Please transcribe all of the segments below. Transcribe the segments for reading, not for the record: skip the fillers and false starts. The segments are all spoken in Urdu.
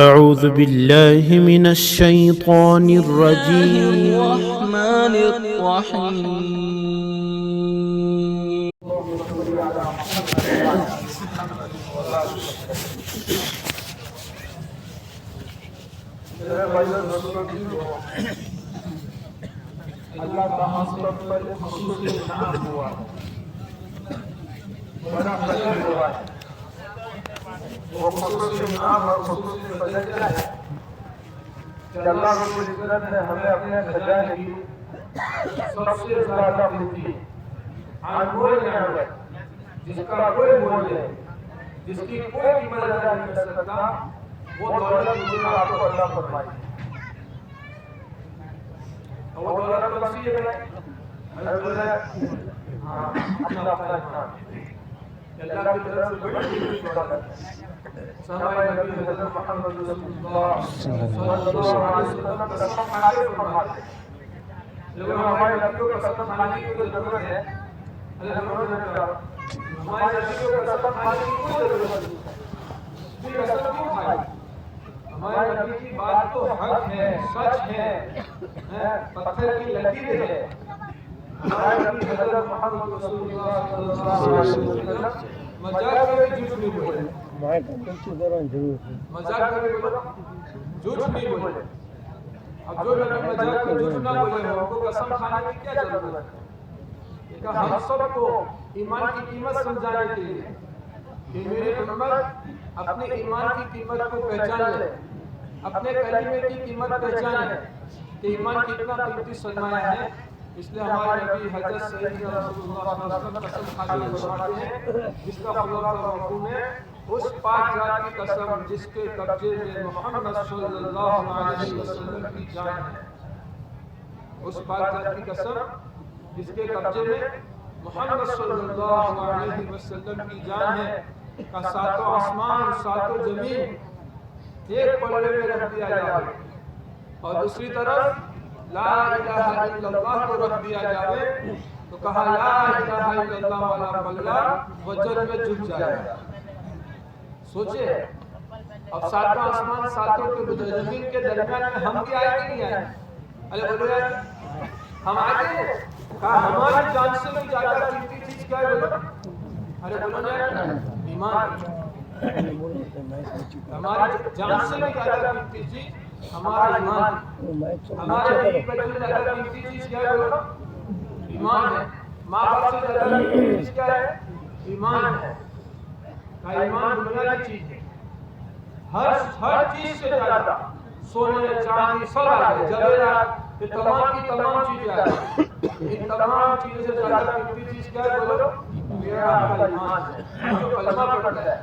أعوذ بالله من الشيطان الرجيم. الرحمن الرحيم. اللہ کا ہم سب پر خصوصی انعام ہوا ہے، بڑا فضل ہوا ہے۔ وہ خصوصی انعام اور خصوصی فضل کیا ہے کہ اللہ رب العزت نے ہمیں اپنے خزانے کی سب سے زیادہ قیمتی انمول نعمت، جس کا کوئی مول نہیں، جس کی کوئی قیمت ادا نہیں کر سکتا، وہ دولت مجھے آپ کو اللہ فرمائی ہے۔ وہ دولت کون سی ہے؟ اپنا ایمان، اللہ کی طرف سے بڑی دولت ہے۔ سامعین نبی حضرت محمد رسول اللہ صلی اللہ علیہ وسلم قسم کھاتے فرماتے ہیں، لیکن ہمارے نبی کو قسم کھانے کی کوئی ضرورت ہے؟ الحمدللہ ہمارے نبی کو قسم کھانے کی کوئی ضرورت نہیں ہے۔ یہ قسم کیوں کھائی؟ ہمارے نبی کی بات تو حق ہے، سچ ہے، پتھر کی لکیر ہے۔ ہمارے نبی حضرت محمد رسول اللہ صلی اللہ علیہ وسلم مذاق میں بھی جھوٹ نہیں بولے، مذاق میں بھی جھوٹ نہیں بولے۔ اب جو نبی مذاق میں جھوٹ نہ بولے ہو، ان کو قسم کھانے کی کیا ضرورت ہے؟ کہ ہم سب کو ایمان کی قیمت سمجھانے کے لیے کہ میری امت اپنے ایمان کی قیمت کو پہچان لے، اپنے کلمے کی قیمت پہچان لے کہ ایمان کتنا قیمتی سرمایہ ہے۔ اس لیے ہمارے نبی حضرت سیدنا رسول اللہ صلی اللہ علیہ وسلم قسم کھا کے فرماتے ہیں، جس کا خلاصہ اور مفہوم ہے، اس پاک ذات کی قسم جس کے قبضے میں محمد صلی اللہ علیہ وسلم کی جان ہے۔ اس پاک ذات کی قسم جس کے قبضے میں محمد صلی اللہ علیہ وسلم کی جان ہے کہ ساتوں آسمان ساتوں زمین ایک پلڑے میں رکھ دیا جائے، اور دوسری طرف لا الہ الا اللہ کو رکھ دیا جائے تو کہا لا الہ الا اللہ والا پلڑا وجر میں جھک جائے گا۔ سوچے اب ساتوں آسمان ساتوں کے زمین کے درمیان میں ہم بھی آئے کہ نہیں آئے؟ ارے بولو یار، ہم آئے ہیں؟ کہا ہماری جان سے بھی زیادہ قیمتی چیز کیا ہے؟ بولو، ارے بولو یار، ایمان۔ ہماری جان سے بھی زیادہ قیمتی چیز ہمارا ایمان، ہمارے لیے زیادہ قیمتی چیز کیا ہے؟ بولو، ایمان ہے۔ ماں باپ سے زیادہ قیمتی چیز کیا ہے؟ ایمان ہے۔ ایمان دنیا کی چیز ہے، ہر چیز سے زیادہ، سونے چاندی سب آگے، جواہرات، یہ تمام کی تمام چیزیں آگے، ان تمام چیزوں سے زیادہ قیمتی چیز کیا ہے؟ بولو، میرا آپ کا ایمان ہے، جو کلمہ پڑھتا ہے۔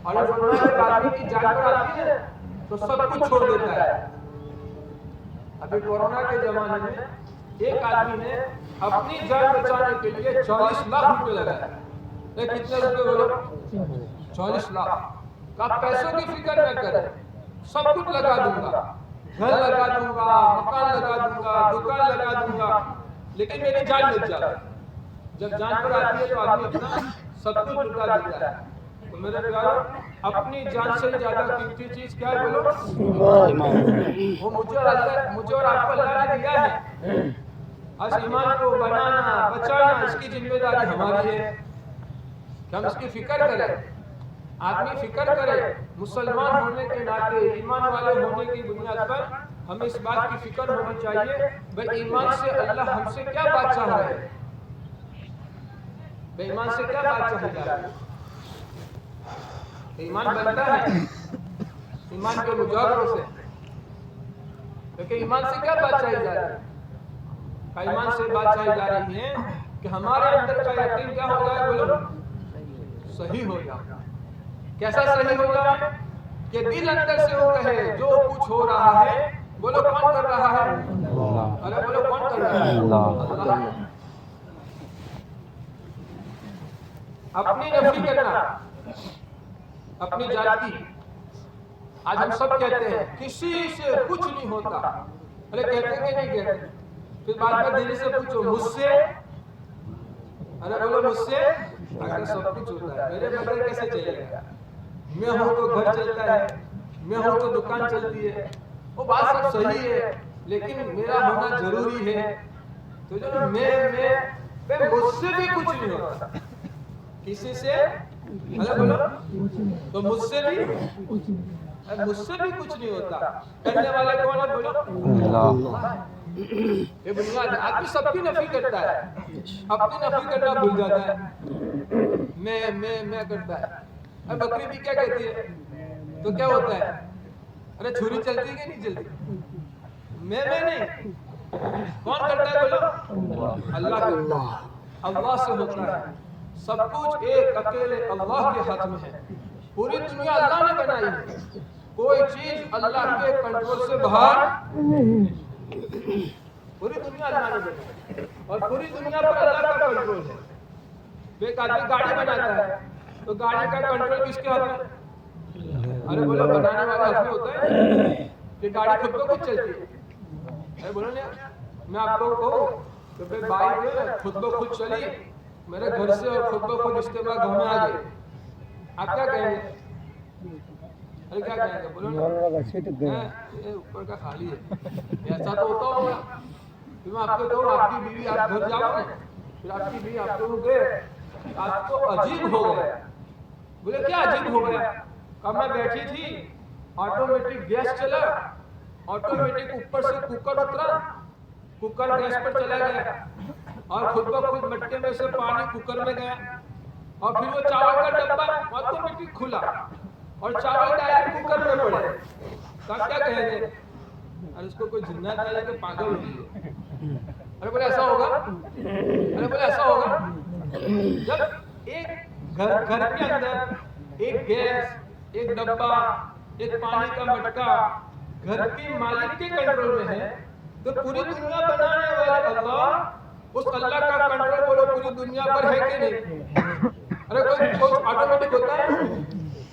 اور یہ فرمایا کہ آدمی کی جان پر آتی ہے تو سب کچھ چھوڑ دیتا ہے۔ ابھی کورونا کے زمانے میں ایک آدمی نے اپنی جان بچانے کے لیے 40 لاکھ روپے لگایا۔ کتنے روپے بولو؟ 40 لاکھ۔ کہا پیسوں کی فکر نہ کرے، سب کچھ لگا دوں گا، گھر لگا دوں گا، مکان لگا دوں گا، دکان لگا دوں گا، لیکن میری جان بچ جائے۔ جب جان پر آتی ہے تو آدمی اپنا سب کچھ لٹا دیتا ہے۔ تو میرے پیارو، اپنی جان سے زیادہ قیمتی چیز کیا ہے؟ بولو، ایمان۔ وہ مجھے اور آپ کو اللہ نے دیا ہے۔ اس ایمان کو بنانا بچانا اس کی ذمہ داری ہماری ہے کہ ہم اس کی فکر کریں۔ آدمی فکر کرے، مسلمان ہونے کے ناطے، ایمان والے ہونے کی بنیاد پر ہمیں اس بات کی فکر ہونی چاہیے بھئی ایمان سے اللہ ہم سے کیا بات چاہ رہے ہیں، بھئی ایمان سے کیا بات چاہی جا رہی ہے۔ ایمان بنتا ہے ایمان کے مجاوروں سے، لیکن ایمان سے کیا بات چاہی جا رہی ہے؟ ایمان سے بات چاہی جا رہی ہے کہ ہمارے اندر کا یقین کیا ہو جائے؟ بولو، صحیح ہو جائے۔ کیسا صحیح ہو جائے؟ کہ دل اندر سے وہ کہے جو کچھ ہو رہا ہے، بولو کون کر رہا ہے؟ ارے بولو کون کر رہا ہے؟ اللہ۔ اپنی نفی کرنا، اپنی ذات کی۔ آج ہم سب کہتے ہیں کسی سے کچھ نہیں ہوتا، ارے کہتے کہ نہیں کہتے؟ پھر بعد میں دل سے پوچھو مجھ سے، ارے بولو مجھ سے اگر سب کچھ ہوتا ہے، میرے بغیر کیسے چلے گا؟ میں ہوں تو گھر چلتا ہے، میں ہوں تو دکان چلتی ہے، وہ بات سب صحیح ہے، لیکن میرا ہونا ضروری ہے. تو جو میں مجھ سے بھی کچھ نہیں ہوتا، کسی سے بولو تو مجھ سے بھی کچھ نہیں ہوتا. کرنے والا کون ہے بولو؟ اللہ. یہ بنیاد ہے. آدمی سب کی نفی کرتا ہے، اپنی نفی کرنا بھول جاتا ہے. میں کرتا ہے. اب بکری بھی کیا کہتی ہے تو کیا ہوتا ہے؟ ارے چھری چلتی ہے کہ نہیں چلتی؟ میں نہیں. کون کرتا ہے بولو؟ اللہ کرتا ہے. اللہ سے ہوتا ہے. سب کچھ ایک اکیلے اللہ کے ہاتھ میں ہے. پوری دنیا اللہ نے بنائی ہے، کوئی چیز اللہ کے کنٹرول سے باہر. پوری دنیا اللہ نے بنائی اور پوری دنیا پر اللہ کا کنٹرول ہے. ایک آدمی گاڑی بناتا ہے تو گاڑی کا کنٹرول کس کے ہاتھ میں؟ ارے بولو بنانے والا ہاتھ میں ہوتا ہے کہ گاڑی خود کو خود چلتی ہے. ارے بولو نا، میں آپ کو کہوں کہ بھائی بائک خود کو خود چلی، میرے گھر سے اور خود کو خود استعمال گھر میں آ گئی، آپ کیا کہیں گے؟ ارے کیا کہیں گے بولو نا، یہ اوپر کا خالی ہے. ایسا تو ہوتا ہوگا. پھر میں آپ کو کہوں آپ کی بیوی، آپ گھر جاؤ نا، پھر آپ کی بیوی آپ کو گئے، آپ کو عجیب ہو گیا. بولے کیا عجیب ہو گیا؟ کہا میں بیٹھی تھی، آٹومیٹک گیس چلا، آٹومیٹک اوپر سے کوکر اترا، کوکر گیس پر چلا گیا اور خود بخود مٹکے میں سے پانی کوکر میں گیا، اور پھر وہ چاول کا ڈبہ آٹومیٹک کھلا اور چاول ڈائریکٹ کوکر میں پڑے. تب کیا کہیں گے؟ ارے اس کو کوئی جنات آیا کہ پاگل ہو گئی. ارے بولے ایسا ہوگا؟ ارے بولے ایسا ہوگا؟ جب ایک گھر کے اندر ایک گیس، ایک ڈبہ، ایک پانی کا مٹکا گھر کے مالک کے کنٹرول میں ہے، تو پوری دنیا بنانے والے اللہ، اس اللہ کا کنٹرول بولو پوری دنیا پر ہے کہ نہیں؟ ارے کوئی آٹومیٹک ہوتا ہے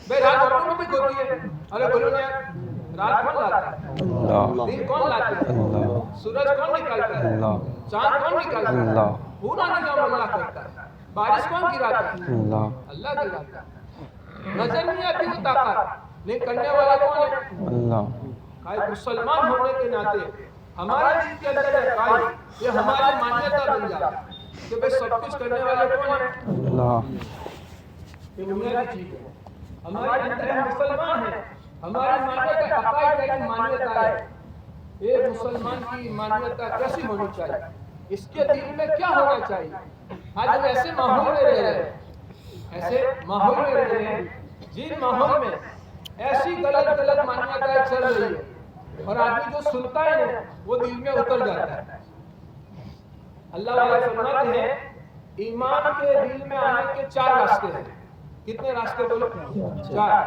بھائی؟ رات آٹومیٹک ہوتی ہے. ارے بولو نا، رات کون لاتا ہے؟ دن کون لاتا ہے؟ سورج کون نکالتا ہے؟ چاند کون نکالتا ہے؟ پورا نظام اللہ کرتا ہے. بارش کون گراتا ہے؟ اللہ گراتا ہے. نظر نہیں آتی وہ طاقت، لیکن کرنے والا کون ہے؟ اللہ. مسلمان ہونے کے ناطے ہمارے دل کے اندر ہے یہ ہماری مانیتا بن جاتا ہے کہ بھئی سب کچھ کرنے والے کون ہیں؟ اللہ. یہ دنیا کی چیز ہے. ہمارے اندر ہم مسلمان ہیں، ہماری مانیتا عقائد کی مانیتا ہے. ایک مسلمان کی مانیتا کیسی ہونی چاہیے؟ اس کے دل میں کیا ہونا چاہیے؟ آج ہم ایسے ماحول میں رہ رہے ہیں، ایسے ماحول میں رہ رہے ہیں جن ماحول میں ایسی غلط مانیتائیں چل رہی ہے، اور آدمی جو سنتا ہے وہ دل میں اتر جاتا ہے. اللہ والے فرماتے ہیں ایمان کے دل میں آنے کے 4 راستے ہیں. کتنے راستے بولو؟ 4.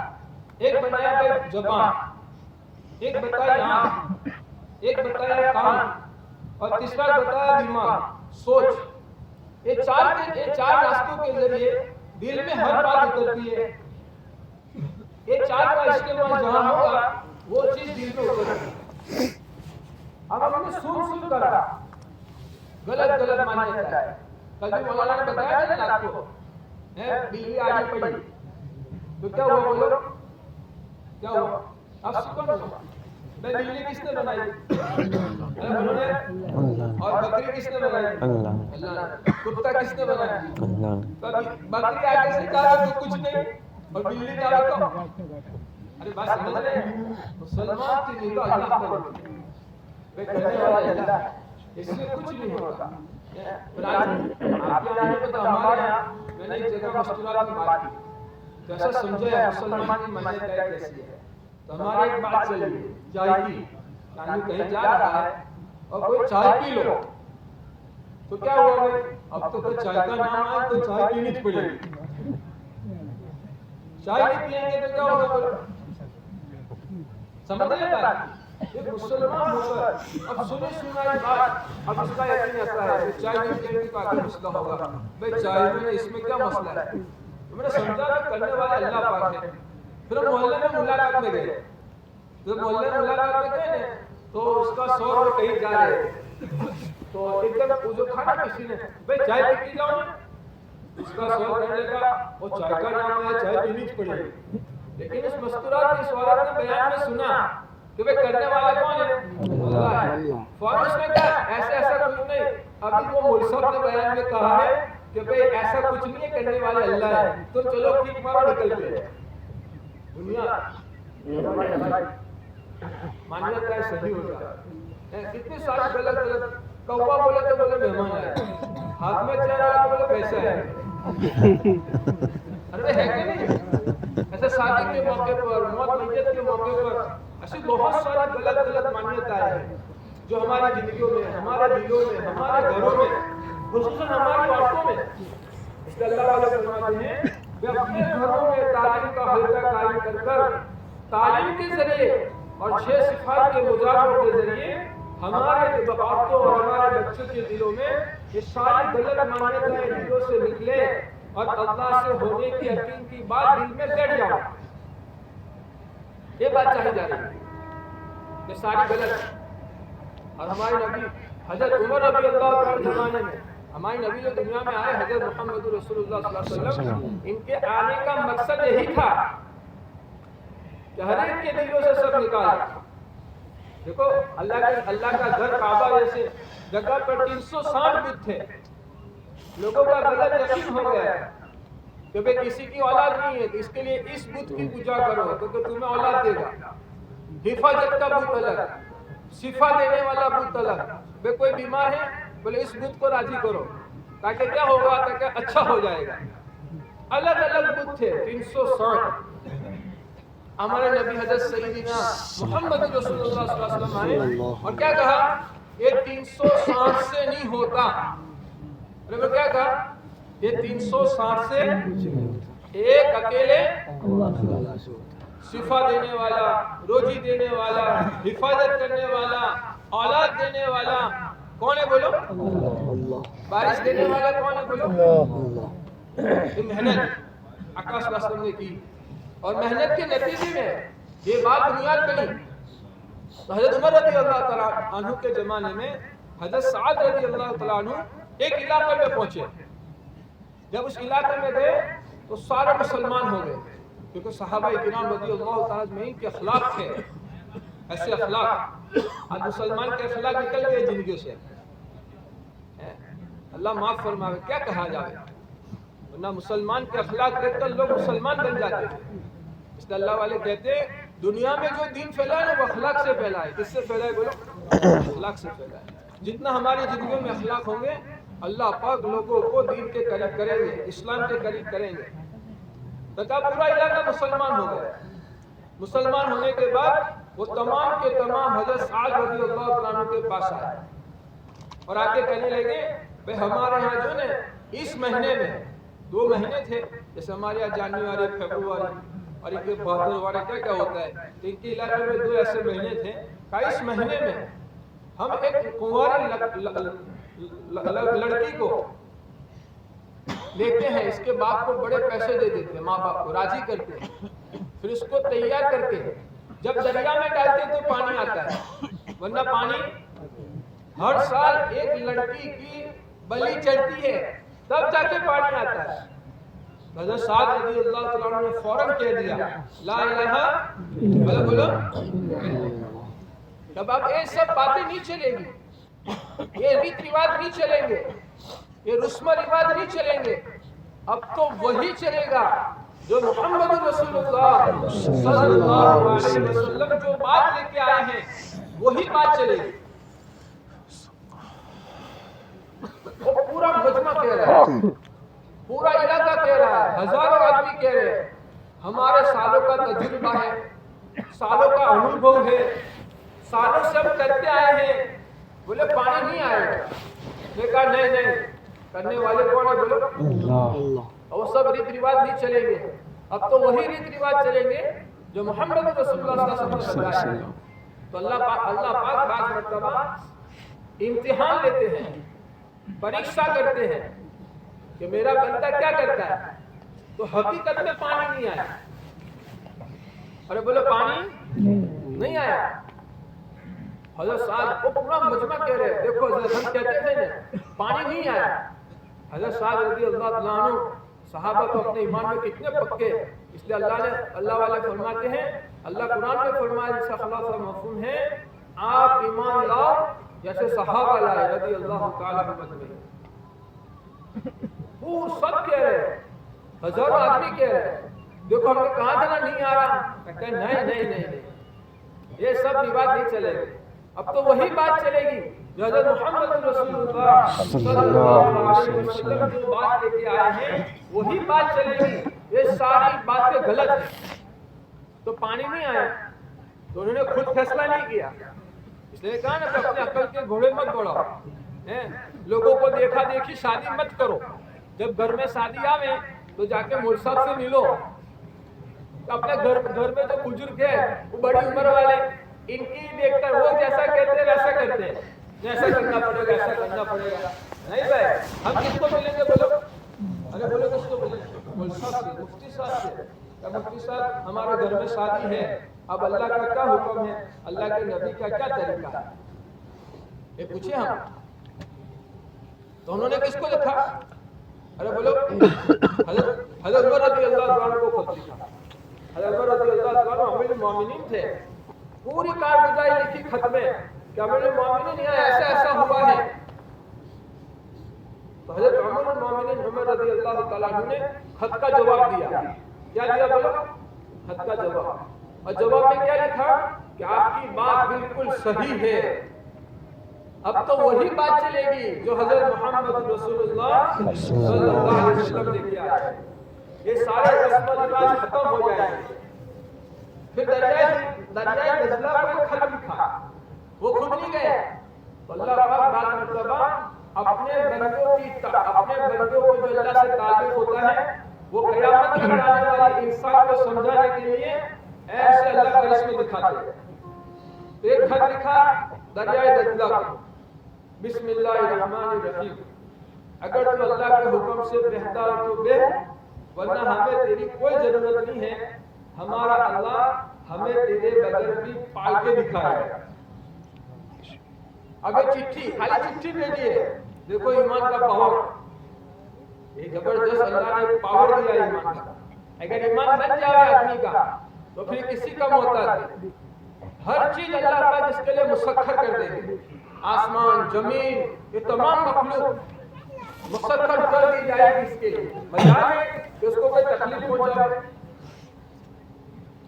ایک بنایا ہے زبان، ایک بتایا آنکھ، ایک بتایا کان، اور تیسرا بتایا دماغ، سوچ. یہ 4 راستوں کے ذریعے دل میں ہر بات اترتی ہے. یہ 4 کا استعمال جہاں ہوگا وہ چیز دل میں اترتی. اب ہم نے سن کر غلط مانیتا ہے. کبھی مولانا نے بتایا تھا نا آپ کو بلی آگے پڑی تو کیا ہوا بولو؟ کیا ہوا؟ اب سکون ہوا. بلی کس نے بنائی؟ اور بکری کس نے بنائی؟ اللہ. کتا کس نے بنائی؟ کبھی بکری آگے سے جا تو کچھ نہیں اور بلی جا تو ارے بات سمجھ رہے ہیں؟ مسلمان کی نگاہ اللہ پر وہ کرنے والا اللہ، اس سے کچھ نہیں ہوتا. آپ کے آنے میں تو ہمارے یہاں میں نے ایک جگہ مستورات کی بات کی تو ایسا سمجھے مسلمان کی مانیتا کیسی ہے. تو ہماری ایک بات چلی چائے کی، یعنی کہیں جا رہا ہے اور کوئی چائے پی لو تو کیا ہوا گئے؟ اب تو کوئی چائے کا نام آئے تو چائے پینی پڑے گی. چائے نہیں پینیں گے تو کیا ہوگا؟ سمجھ رہے بات؟ ایک مسلمان ہو کر اب سنائی بات، اب اس کا یقین ایسا ہے کہ چائے نہیں پینی تو آگے مسئلہ ہوگا. بھئی چائے میں اس میں کیا مسئلہ ہے؟ میں نے سمجھا کہ کرنے والے اللہ پاک ہے. پھر ہم محلے میں ملاقات میں گئے. جب محلے میں ملاقات میں گئے تو اس کا 100 روپے کہیں جا رہے تو ایک دم جو کھانا کسی نے بھئی چائے پی کے جاؤ نا، اس کا 100 کہنے لگا وہ چائے کا نام ہے چائے پینی پڑے گی. لیکن اس مستورات کی عورت نے بیان میں سنا کہ وہ کرنے والا کون ہے؟ اللہ ہے. فوراً اس نے کہا ایسا کچھ نہیں. ابھی وہ مولوی صاحب نے بیان میں کہا ہے کہ بھئی ایسا کچھ نہیں ہے، کرنے والے اللہ ہے، تو چلو ٹھیک مارو نکل گئے. دنیا مانیت کا صحیح ہوگا. کتنی ساری غلط کوا بولے تو بولے مہمان آئے، ہاتھ میں چل رہا تو بولے پیسہ ہے. ارے ہے کہ نہیں؟ ایسے شادی کے موقع پر، موت میت کے موقع پر ایسی بہت ساری غلط مانیتیں ہیں جو ہماری زندگیوں میں، ہمارے دلوں میں، ہمارے گھروں میں، خصوصاً ہماری عورتوں میں. اس لیے اللہ تعالیٰ فرماتے ہیں کہ اپنے گھروں میں تعلیم کا حلقہ قائم کر تعلیم کے ذریعے اور 6 صفات کے مظاہروں کے ذریعے ہمارے باتوں اور ہمارے بچوں کے دلوں میں یہ ساری غلط مانیتیں دلوں سے نکلے اور اللہ سے ہونے کی یقین کی بات دل میں بیٹھ جائے. یہ بات چاہی جا رہی ہے یہ ساری غلط. اور ہمارے نبی حضرت عمر رضی اللہ عنہ کے زمانے میں ہمارے نبی جو دنیا میں آئے حضرت محمد رسول اللہ صلی اللہ علیہ وسلم، ان کے آنے کا مقصد یہی تھا کہ ہر ایک کے دلوں سے سب نکال. دیکھو اللہ کا گھر کعبہ جیسے جگہ پر 360 بت تھے. لوگوں کا غلط یقین ہو گیا کہ بھئی کسی کی اولاد نہیں ہے تو اس کے لیے اس بت کی پوجا کرو تو تمہیں اولاد دے گا. حفاظت کا بت الگ، شفا دینے والا بت الگ. بھئی کوئی بیمار ہے بولے اس بت کو راضی کرو تاکہ کیا ہوگا، تاکہ اچھا ہو جائے گا. الگ بت تھے 360. ہمارے نبی حضرت سیدنا محمد رسول اللہ صلی اللہ علیہ وسلم آئے اور کیا کہا، یہ 360 سے نہیں ہوتا. اور کیا کہا، یہ 360 سے ایک اکیلے شفا دینے والا، روزی دینے والا، حفاظت کرنے والا، اولاد دینے والا کون ہے بولو؟ بارش دینے والا کون ہے بولو؟ محنت آکاش واسطے نے کی اور محنت کے نتیجے میں یہ بات بنیاد بنی. تو حضرت عمر رضی اللہ تعالیٰ عنہ کے زمانے میں حضرت سعد رضی اللہ تعالیٰ عنہ ایک علاقے میں پہنچے. جب اس علاقے میں گئے تو سارے مسلمان ہو گئے کیونکہ صحابہ کرام رضی اللہ تعالیٰ عنہ کے اخلاق تھے ایسے اخلاق. آج مسلمان کے اخلاق نکل گئے زندگی سے. اللہ معاف فرمائے، کیا کہا جائے، ورنہ مسلمان کے اخلاق دیکھ کر لوگ مسلمان بن جاتے ہیں. اس لیے اللہ والے کہتے ہیں دنیا میں جو دین پھیلائے وہ اخلاق سے پھیلائے. کس سے پھیلائے بولو؟ اخلاق سے پھیلائے. جتنا ہماری زندگیوں میں اخلاق ہوں گے اللہ پاک لوگوں کو دین کے قریب کریں گے، اسلام کے قریب کریں گے. تکا پورا علاقہ مسلمان ہو گیا. مسلمان ہونے کے بعد وہ تمام کے تمام حضرت سعد رضی اللہ عنہ کے پاس آئے اور آ کے کہنے لگے بھئی ہمارے یہاں جو ہے اس مہینے میں 2 مہینے تھے، جیسے ہمارے یہاں جنوری، فروری اور ان کے بہادر والے کیا ہوتا ہے، تو ان کے علاقے میں 2 ایسے مہینے تھے کہ اس مہینے میں ہم ایک کنواری لڑکی کو لیتے ہیں، اس کے باپ کو بڑے پیسے دے دیتے ہیں، ماں باپ کو راضی کرتے ہیں، پھر اس کو تیار کر کے جب دریا میں ڈالتے تو پانی آتا ہے. ورنہ پانی ہر سال ایک لڑکی کی بلی چڑھتی ہے تب جا کے پانی آتا ہے. حضرت سعد رضی اللہ تعالیٰ عنہ نے فوراً کہہ دیا لا الہ بولو. جب اب یہ سب باتیں نہیں چلے گی، یہ ریت رواج نہیں چلیں گے، یہ رسم و رواج نہیں چلیں گے، اب تو وہی چلے گا جو محمد رسول اللہ صلی اللہ علیہ وسلم جو بات لے کے آئے ہیں وہی بات چلے گی. وہ پورا مجمع کہہ رہا ہے، پورا علاقہ کہہ رہا ہے، ہزاروں آدمی کہہ رہے ہیں ہمارے سالوں کا تجربہ ہے، سالوں کا انوبھو ہے، سالوں سے ہم کرتے آئے ہیں. بولے پانی نہیں آئے گا. نے کہا نہیں کرنے والے کون ہے بولو اللہ. اور وہ سب ریت رواج نہیں چلیں گے، اب تو وہی ریت رواج چلیں گے جو محمد رسول اللہ صلی اللہ علیہ وسلم نے. تو اللہ پاک بعض مرتبہ امتحان لیتے ہیں، پریکشا کرتے ہیں کہ میرا بندہ کیا کرتا ہے. تو حقیقت میں پانی نہیں آیا. ارے بولو پانی نہیں آیا. حضرت صاحب وہ پورا مجمع کہہ رہے دیکھو حضرت ہم کہتے تھے نا پانی نہیں آیا. حضرت صاحب رضی اللہ تعالیٰ عنہ صحابہ تو اپنے ایمان میں کتنے پکے، اس لیے اللہ والے فرماتے ہیں، اللہ قرآن میں فرمایا جس کا خلاصہ مفہوم ہے، آپ ایمان لاؤ جیسے صحابہ لائے رضی اللہ تعالیٰ عنہ۔ وہ سب کہہ رہے ہیں، ہزاروں آدمی کہہ رہے ہیں، دیکھو ہم نے کہا تھا نا نہیں آ رہا، کہتے ہیں نہیں یہ سب کی بات نہیں چلے گی، اب تو وہی بات چلے گی جو حضرت محمد رسول اللہ صلی اللہ علیہ وسلم جو بات لے کے آئے ہیں وہی بات چلے گی، یہ ساری باتیں غلط ہیں۔ تو پانی نہیں آیا تو انہوں نے خود فیصلہ نہیں کیا، اس لیے کہا نا کہ اپنے عقل کے گھوڑے مت دوڑاؤ، لوگوں کو دیکھا دیکھی شادی مت کرو، جب گھر میں شادی آوے تو جا کے مول صاحب سے ملو، اپنے گھر میں جو بزرگ ہے وہ بڑی عمر والے، ان کی دیکھ کر وہ جیسا کہتے ہیں ویسا کرتے ہیں، ایسا کرنا پڑے گا ایسا کرنا پڑے گا، نہیں بھائی ہم کس کو ملیں گے بولو، ارے بولو کس کو ملیں گے، مول صاحب سے، مفتی صاحب سے، کہ مفتی صاحب ہمارے گھر میں شادی ہے، اب اللہ کا کیا حکم ہے، اللہ کے نبی کا کیا طریقہ ہے، یہ پوچھے ہم، تو انہوں نے کس کو لکھا، ارے بولو حضرت عمر رضی اللہ عنہ کو خط لکھا، حضرت عمر رضی اللہ عنہ امیر المومنین تھے، پوری کارگزاری لکھی خط میں کہ امیر المومنین یہاں ایسا ایسا ہوا ہے، تو حضرت امیر المومنین عمر رضی اللہ تعالیٰ عنہ نے خط کا جواب دیا، کیا دیا بولو، خط کا جواب، اور جواب میں کیا لکھا کہ آپ کی بات بالکل صحیح ہے، اب تو وہی بات چلے گی جو حضرت محمد رسول اللہ صلی اللہ علیہ وسلم نے کیا ہے، یہ سارے رسم و رواج ختم ہو جائیں گے۔ پھر دریائے نزلہ کو خط لکھا، وہ خود نہیں گئے، تو اللہ پاک بعض مرتبہ اپنے بندوں کو جو اللہ سے تعلق ہوتا ہے وہ قیامت میں آنے والے انسان کو سمجھانے کے لیے ایسے اللہ کا رسم دکھاتے ہیں۔ ایک خط لکھا دریائے نزلہ کو، بسم اللہ الرحمن الرحیم، اگر تو اللہ کے حکم سے بہتا ہو تو بہ، ورنہ ہمیں تیری کوئی ضرورت نہیں ہے، ہمارا اللہ ہمیں تیرے بغیر بھی پال کے دکھائے گا۔ اگر چٹھی خالی چٹھی بھیجی ہے، دیکھو ایمان کا پاور، یہ زبردست اللہ نے پاور دیا ایمان کا، اگر ایمان بن جائے آدمی کا تو پھر کسی کا محتاج نہیں، ہر چیز اللہ کا جس کے لیے مسخر کر دے گی، آسمان زمین یہ تمام مخلوق مسخر کر دی جائے گی اس کے لیے، مجال ہے کہ اس کو کوئی تکلیف پہنچا،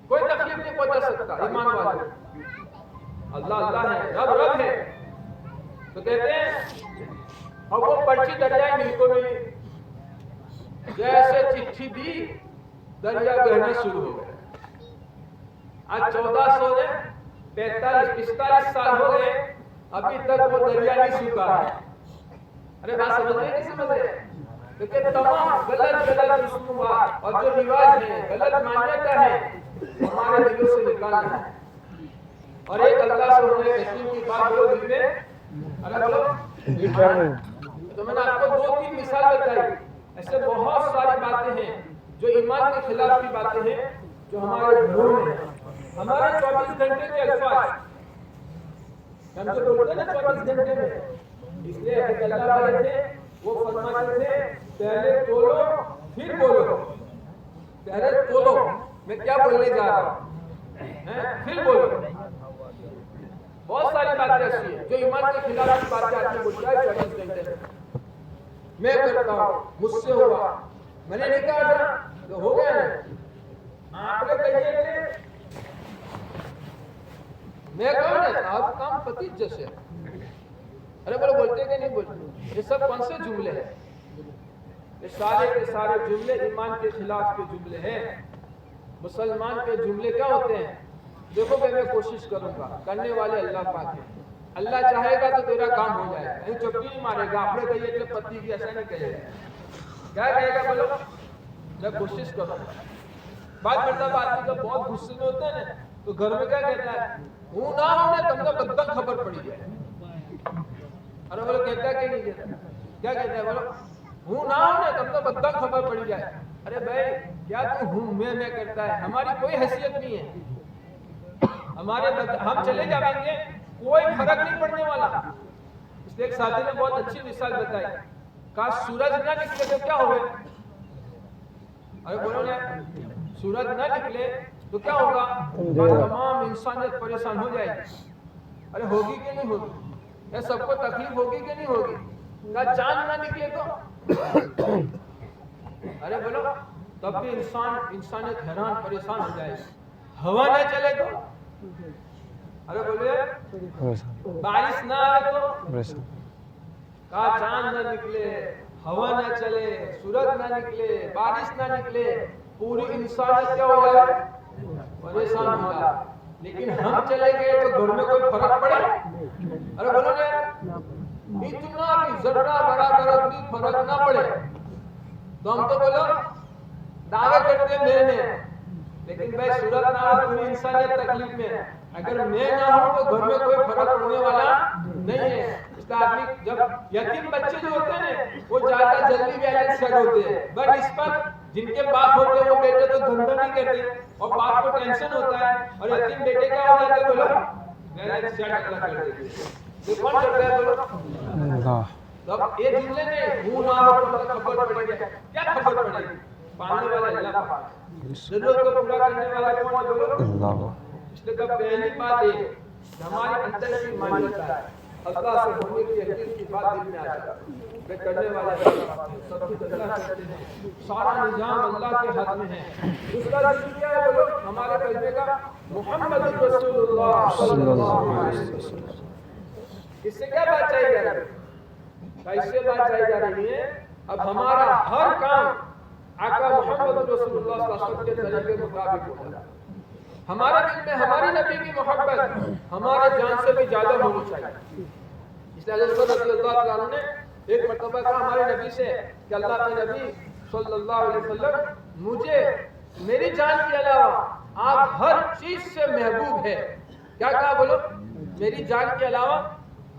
کوئی تکلیف نہیں پہنچا سکتا ایمان والے، اللہ ہے، رب ہے، تو کہتے ہیں اب وہ پرچی دریائے نیل کو ملی، جیسے چٹھی دی دریا بہنا شروع ہو گیا، آج 1445 سال ہو گئے، ابھی تک وہ دریا نہیں سوکھا ہے۔ ارے بات سمجھ رہے نہیں سمجھ رہے، لیکن تمام غلط رسومات اور جو رواج ہیں، غلط مانیتا ہے، ہمارے دلوں سے نکالنا ہے، اور ایک اللہ سے ہونے رسول کی بات ہو دل میں، ارے بولو، تو میں نے آپ کو 2-3 مثال بتائی، ایسے بہت ساری باتیں ہیں جو ایمان کے خلاف کی باتیں ہیں جو ہمارے گھروں میں ہیں، ہمارے 24 گھنٹے کے الفاظ ہم جو بولتے ہیں نا 24 گھنٹے میں، اس لیے ایک اللہ والے تھے وہ فرماتے تھے پہلے تولو پھر بولو، پہلے تولو میں کیا بولنے جا رہا ہوں پھر بولو، بہت ساری باتیں ایسی ہیں جو ایمان کے خلاف کی باتیں آتی بولتا ہے 24 گھنٹے میں، میں کرتا ہوں، مجھ سے ہوا، میں نے نہیں کہا تھا تو ہو گیا نا، آپ نے کہیے تھے میں کہوں نا آپ کام پتی جیسے، ارے بولو بولتے کہ نہیں بولتے، یہ سب کون سے جملے ہیں، یہ سارے کے سارے جملے ایمان کے خلاف کے جملے ہیں۔ مسلمان کے جملے کیا ہوتے ہیں، دیکھو کہ میں کوشش کروں گا، کرنے والے اللہ پاک ہے، اللہ چاہے گا تو تیرا کام ہو جائے گا، نہیں چپی نہیں مارے گا، آپ نے کہیے کہ پتی کی ایسا نہیں کہے گا، کیا کہے گا بولو، میں کوشش کروں گا۔ بات کرتا بات جب بہت غصے میں ہوتے ہیں تو گھر میں کیا کہتا ہے، ہوں نہ ہونے تم کو بدتر خبر پڑی جائے، ارے بولو کہتا ہے کہ نہیں کہتا، کیا کہتا ہے بولو، ہوں نہ ہونے تم کو بدتر خبر پڑی جائے، ارے بھائی کیا تو ہوں میں کرتا ہے، ہماری کوئی حیثیت نہیں ہے، ہم چلے جائیں گے کوئی فرق نہیں پڑنے والا۔ اس لیے ایک ساتھی نے بہت اچھی مثال بتائی، کاش سورج نہ نکلے تو کیا ہوئے، ارے بولو نا سورج نہ نکلے تو کیا ہوگا؟ تمام انسانیت پریشان ہو جائے گی. ارے ہوگی کہ نہیں ہوگی؟ یہ سب کو تکلیف ہوگی کہ نہیں ہوگی؟ کیا چاند نہ نکلے تو؟ ارے بولو تب بھی انسانیت حیران پریشان ہو جائے گی. ہوا نہ چلے تو؟ ارے بولے بارش نہ آئے تو؟ کہا چاند نہ نکلے، ہوا نہ چلے، سورج نہ نکلے، بارش نہ نکلے، پوری انسانیت کیا ہو گیا؟ پریشان ہو گیا. لیکن ہم چلے گئے تو گھر میں کوئی فرق پڑے؟ ارے بولو نا اتنا کہ ذرہ برابر بھی فرق نہ پڑے. تو ہم تو بولو دعوے کرتے ہیں میں نے، لیکن بھائی سورج نہ ہو پوری انسانیت تکلیف میں ہے. اگر میں نہ ہوں تو گھر میں کوئی فرق پڑنے والا نہیں ہے. اس کا آدمی جب یتیم بچے جو ہوتے ہیں وہ زیادہ جلدی بیلنس سیٹ ہوتے ہیں، بٹ اس پر جن کے باپ ہوتے ہیں وہ بیٹے تو دھندا نہیں کرتے اور باپ کو ٹینشن ہوتا ہے، اور یتیم بیٹے کیا ہو جاتے بولو بیلنس سیٹ اللہ کر دیتے ہیں. یہ کون کرتا ہے بولو؟ اللہ. اب یہ جملے میں ہوں نہ ہو تو خبر پڑے گی. کیا خبر پڑے گی؟ پالنے والا اللہ پاک، ضرورت کو پورا کرنے والا کون ہے بولو؟ اللہ. اس لیے پہلی بات یہ ہمارے اندر کی مانیت ہے، اللہ سے ہونے کی یقین کی بات دل میں آتا ہے. میں کرنے والا سب کچھ اللہ کرتے ہیں، سارا نظام اللہ کے ہاتھ میں ہے. اس کا ذکر کیا ہے بولو؟ ہمارے کلمے کا محمد رسول اللہ صلی اللہ علیہ وسلم. اس سے کیا بات چاہیے جا رہی ہے؟ اس سے بات چاہیے جا رہی ہے اب ہمارا ہر کام آقا محمد رسول اللہ صلی اللہ علیہ وسلم کے طریقے کے مطابق ہوگا. ہمارے دل میں ہماری نبی کی محبت ہمارے جان سے بھی زیادہ ہونی چاہیے. اس لیے حضرت رضی اللہ تعالیٰ عنہ نے ایک مرتبہ کہا ہمارے نبی سے کہ اللہ کے نبی صلی اللہ علیہ وسلم مجھے میری جان کے علاوہ آپ ہر چیز سے محبوب ہے. کیا کہا بولو؟ میری جان کے علاوہ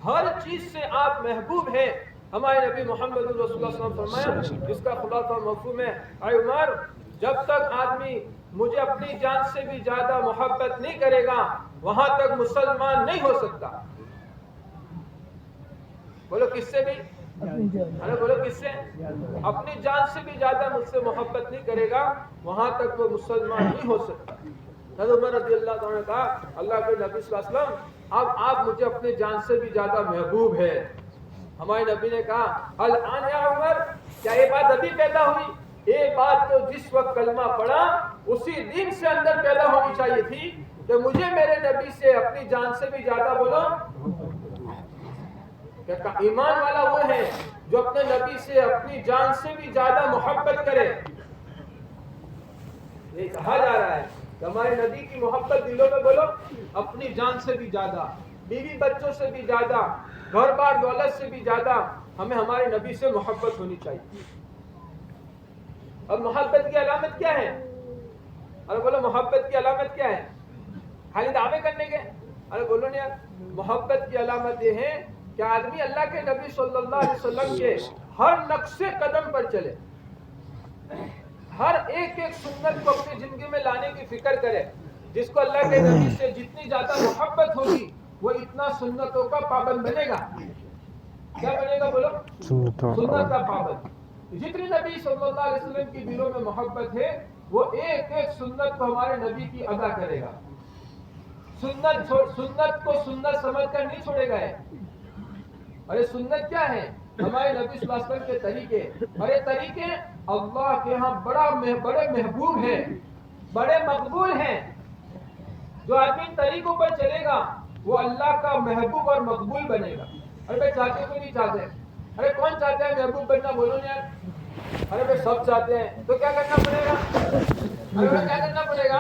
ہر چیز سے آپ محبوب ہیں. ہمارے نبی محمد رسول اللہ صلی اللہ علیہ وسلم فرمایا جس کا خلاصہ مفہوم ہے اے عمر جب تک آدمی مجھے اپنی جان سے بھی زیادہ محبت نہیں کرے گا وہاں تک مسلمان نہیں ہو سکتا. بولو کس سے بھی؟ ارے بولو کس سے؟ اپنی جان سے بھی زیادہ مجھ سے محبت نہیں کرے گا وہاں تک وہ مسلمان نہیں ہو سکتا. حضرت عمر رضی اللہ تعالیٰ نے کہا اللہ کے نبی صلی اللہ علیہ وسلم اب آپ مجھے اپنی جان سے بھی زیادہ محبوب ہے. ہمارے نبی نے کہا الان یا عمر کیا یہ بات ابھی پیدا ہوئی؟ یہ بات تو جس وقت کلمہ پڑھا اسی دن سے اندر پیدا ہونی چاہیے تھی کہ مجھے میرے نبی سے اپنی جان سے بھی زیادہ بولو. ایمان والا وہ ہے جو اپنے نبی سے اپنی جان سے بھی زیادہ محبت کرے. یہ کہا جا رہا ہے کہ ہمارے نبی کی محبت دلوں میں بولو اپنی جان سے بھی زیادہ، بیوی بچوں سے بھی زیادہ، گھر بار دولت سے بھی زیادہ ہمیں ہمارے نبی سے محبت ہونی چاہیے. اب محبت کی علامت کیا ہے؟ ارے بولو محبت کی علامت کیا ہے؟ خالی دعوے کرنے کے؟ ارے بولو نا یار محبت کی علامت یہ ہے کہ آدمی اللہ کے نبی صلی اللہ علیہ وسلم کے ہر نقش قدم پر چلے، ہر ایک ایک سنت کو اپنی زندگی میں لانے کی فکر کرے. جس کو اللہ کے نبی سے جتنی زیادہ محبت ہوگی وہ اتنا سنتوں کا پابند بنے گا. کیا بنے گا بولو؟ سنت کا پابند. جتنی نبی صلی اللہ علیہ وسلم کی دلوں میں محبت ہے وہ ایک ایک سنت کو ہمارے نبی کی ادا کرے گا. سنت کو سنت سمجھ کر نہیں چھوڑے گا. ارے سنت کیا ہے؟ ہمارے نبی صلی اللہ علیہ وسلم کے طریقے. ارے طریقے اللہ کے ہاں بڑے محبوب ہیں، بڑے مقبول ہیں. جو آدمی ان طریقوں پر چلے گا وہ اللہ کا محبوب اور مقبول بنے گا. ارے بھائی چاہتے کوئی نہیں چاہتے؟ ارے کون چاہتا ہے محبوب بننا؟ بولو نا یار. ارے بھائی سب چاہتے ہیں تو کیا کرنا پڑے گا؟ ارے بھائی کیا کرنا پڑے گا؟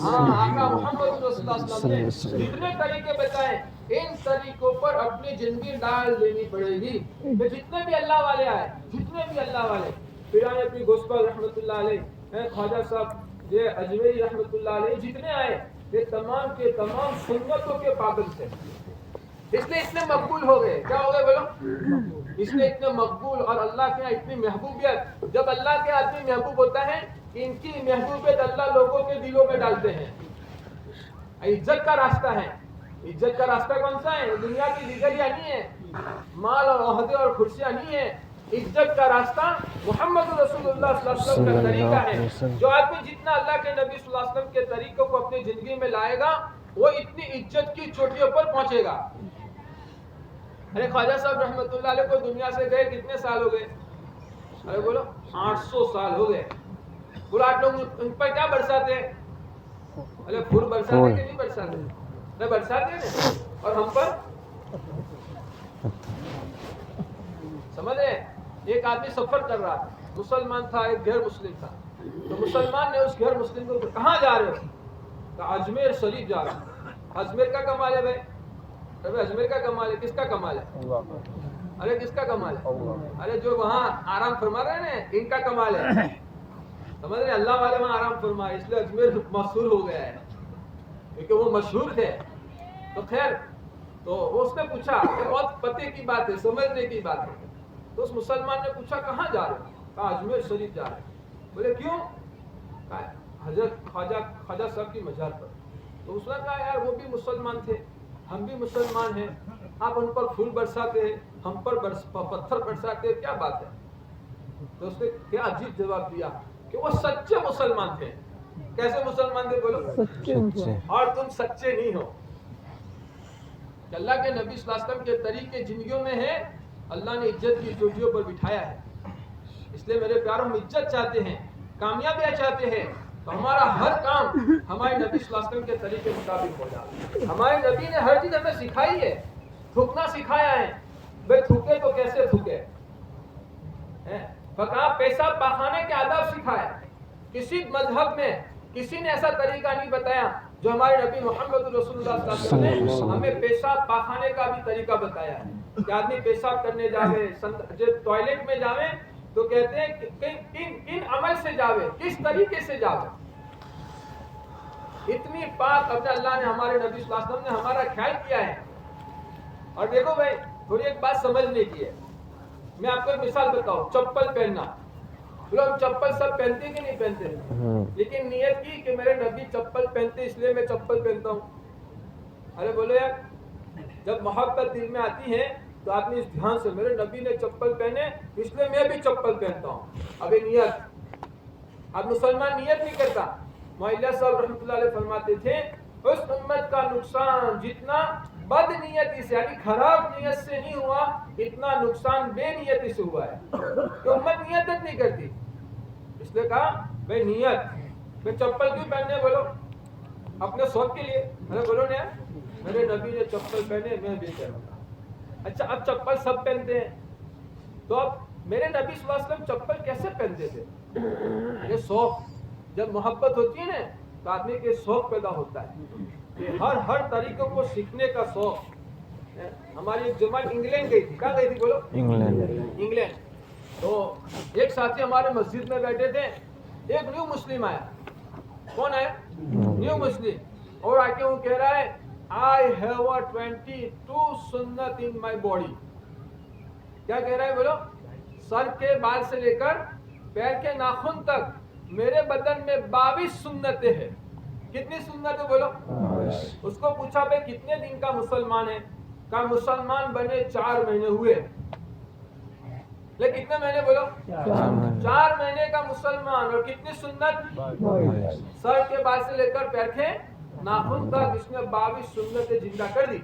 ہاں آقا محمد رسول اللہ صلی اللہ علیہ وسلم نے جتنے طریقے بتائے ان طریقوں پر اپنی زندگی ڈال دینی پڑے گی. جتنے بھی اللہ والے آئے، جتنے بھی اللہ والے پیران پیر گوسپل رحمۃ اللہ علیہ، خواجہ صاحب یہ اجمیری رحمۃ اللہ علیہ، جتنے آئے یہ تمام کے تمام سنتوں کے پابند تھے. اس لیے اتنے مقبول ہو گئے. کیا ہو گئے بولو؟ اس لیے اتنے مقبول اور اللہ کے اتنی محبوبیت. جب اللہ کے آدمی محبوب ہوتا ہے ان کی محبوبیت اللہ لوگوں کے دلوں میں ڈالتے ہیں. عزت کا راستہ ہے. عزت کا راستہ کون سا ہے؟ دنیا کی ڈگریاں نہیں ہے، مال اور عہدے اور کرسیاں نہیں ہے. عزت کا راستہ محمد رسول اللہ صلی اللہ علیہ وسلم کا طریقہ ہے. جو آدمی جتنا اللہ کے نبی صلی اللہ علیہ وسلم کے طریقوں کو اپنی زندگی میں لائے گا وہ اتنی عزت کی چوٹیوں پر پہنچے گا. ارے خواجہ صاحب رحمۃ اللہ علیہ کو دنیا سے گئے کتنے سال ہو گئے؟ ارے بولو 800 سال ہو گئے. بولو آپ لوگ ان پر کیا برساتے ہیں؟ ارے پھول برساتے کہ نہیں برساتے؟ نہیں برساتے نا. اور ہم پر سمجھ رہے ہیں؟ ایک آدمی سفر کر رہا تھا, مسلمان تھا, ایک غیر مسلم تھا. تو مسلمان نے اس غیر مسلم کو کہاں جا رہے ہو؟ کہا اجمیر شریف جا رہا ہوں. اجمیر کا کمال ہے بھائی. ارے اجمیر کا کمال ہے, کس کا کمال ہے؟ ارے کس کا کمال ہے؟ ارے جو وہاں آرام فرما رہے ہیں نا ان کا کمال ہے. سمجھ رہے ہیں؟ اللہ والے وہاں آرام فرمائے اس لیے اجمیر مشہور ہو گیا ہے کیونکہ وہ مشہور تھے. تو خیر تو اس نے پوچھا کہ بہت پتے کی بات ہے, سمجھنے کی بات ہے. تو اس مسلمان نے پوچھا کہاں جا رہے ہیں؟ کہا اجمیر شریف جا رہے ہیں. بولے کیوں؟ کہا حضرت خواجہ صاحب کی مزار پر. تو اس نے کہا یار وہ بھی مسلمان تھے, ہم بھی مسلمان ہیں, آپ ان پر پھول برساتے ہیں, ہم پر پتھر برساتے ہیں, کیا بات ہے؟ تو اس نے کیا عجیب جواب دیا کہ وہ سچے مسلمان تھے. کیسے مسلمان تھے بولو؟ سچے. اور تم سچے نہیں ہو. کہ اللہ کے نبی صلی اللہ علیہ وسلم کے طریقے زندگیوں میں ہے, اللہ نے عزت کی چوٹیوں پر بٹھایا ہے. اس لیے میرے پیاروں ہم عزت چاہتے ہیں, کامیابیاں چاہتے ہیں, تو ہمارا ہر کام ہمارے نبی صلی اللہ علیہ وسلم کے طریقے مطابق ہو جائے. ہمارے نبی نے ہر چیز ہمیں سکھائی ہے, تھوکنا سکھایا ہے. بھائی تھوکے تو کیسے تھوکے, فقط پیشاب پاخانے کے آداب سکھایا. کسی مذہب میں کسی نے ایسا طریقہ نہیں بتایا جو ہمارے نبی محمد رسول اللہ صلی اللہ علیہ وسلم نے ہمیں پیشاب پاخانے کا بھی طریقہ بتایا ہے. کہ آدمی پیشاب کرنے جاوے, جب ٹوائلٹ میں جاوے تو کہتے ہیں کن عمل سے جاوے, کس طریقے سے جاوے. اتنی پاک اپنے اللہ نے ہمارے نبی صلی اللہ علیہ وسلم نے ہمارا خیال کیا ہے. اور دیکھو بھائی تھوڑی ایک بات سمجھنے کی ہے. میں آپ کو ایک مثال بتاؤں, چپل پہننا. ہم چپل سب پہنتے کہ نہیں پہنتے, لیکن نیت کی کہ میرے نبی چپل پہنتے اس لیے میں چپل پہنتا ہوں. ارے بولو یار, جب محبت دل میں آتی ہے تو آدمی اس دھیان سے میرے نبی نے چپل پہنے اس لیے میں بھی چپل پہنتا ہوں. اب یہ نیت, اب مسلمان نیت نہیں کرتا. معلیہ صاحب رحمۃ اللہ علیہ فرماتے تھے اس امت کا نقصان جتنا بد نیتی سے یعنی خراب نیت سے نہیں ہوا, اتنا نقصان بے نیتی سے ہوا ہے. کہ امت نیت نہیں کرتی, اس لیے کہا بھائی نیت. میں چپل کیوں پہننے بولو؟ اپنے شوق کے لیے. ارے بولو نا میرے نبی نے چپل پہنے میں بھی پہنوں. اچھا اب چپل سب پہنتے ہیں, تو اب میرے نبی صلی اللہ علیہ وسلم چپل کیسے پہنتے تھے؟ یہ شوق, جب محبت ہوتی ہے نا تو آدمی کے شوق پیدا ہوتا ہے کہ ہر طریقوں کو سیکھنے کا شوق. ہماری ایک جماعت انگلینڈ گئی تھی. کہاں گئی تھی بولو؟ انگلینڈ. تو ایک ساتھی ہمارے مسجد میں بیٹھے تھے, ایک نیو مسلم آیا. کون ہے؟ نیو مسلم. اور آ کے وہ کہہ رہا ہے I have a 22 سنت in my body. کیا کہہ رہا ہے بولو؟ سر کے بال سے لے کر پیر کے ناخن تک میرے بدن میں 22 سنتیں ہیں. کتنی سنتیں بولو؟ اس کو پوچھا بھائی کتنے دن کا مسلمان ہے؟ کہا مسلمان بنے 4 مہینے ہوئے. لیکن کتنے مہینے بولو؟ 4 مہینے کا مسلمان. اور کتنی سنت؟ سر کے بال سے لے کر پیر کے ناخن تک اس نے 22 سنتیں زندہ کر دی.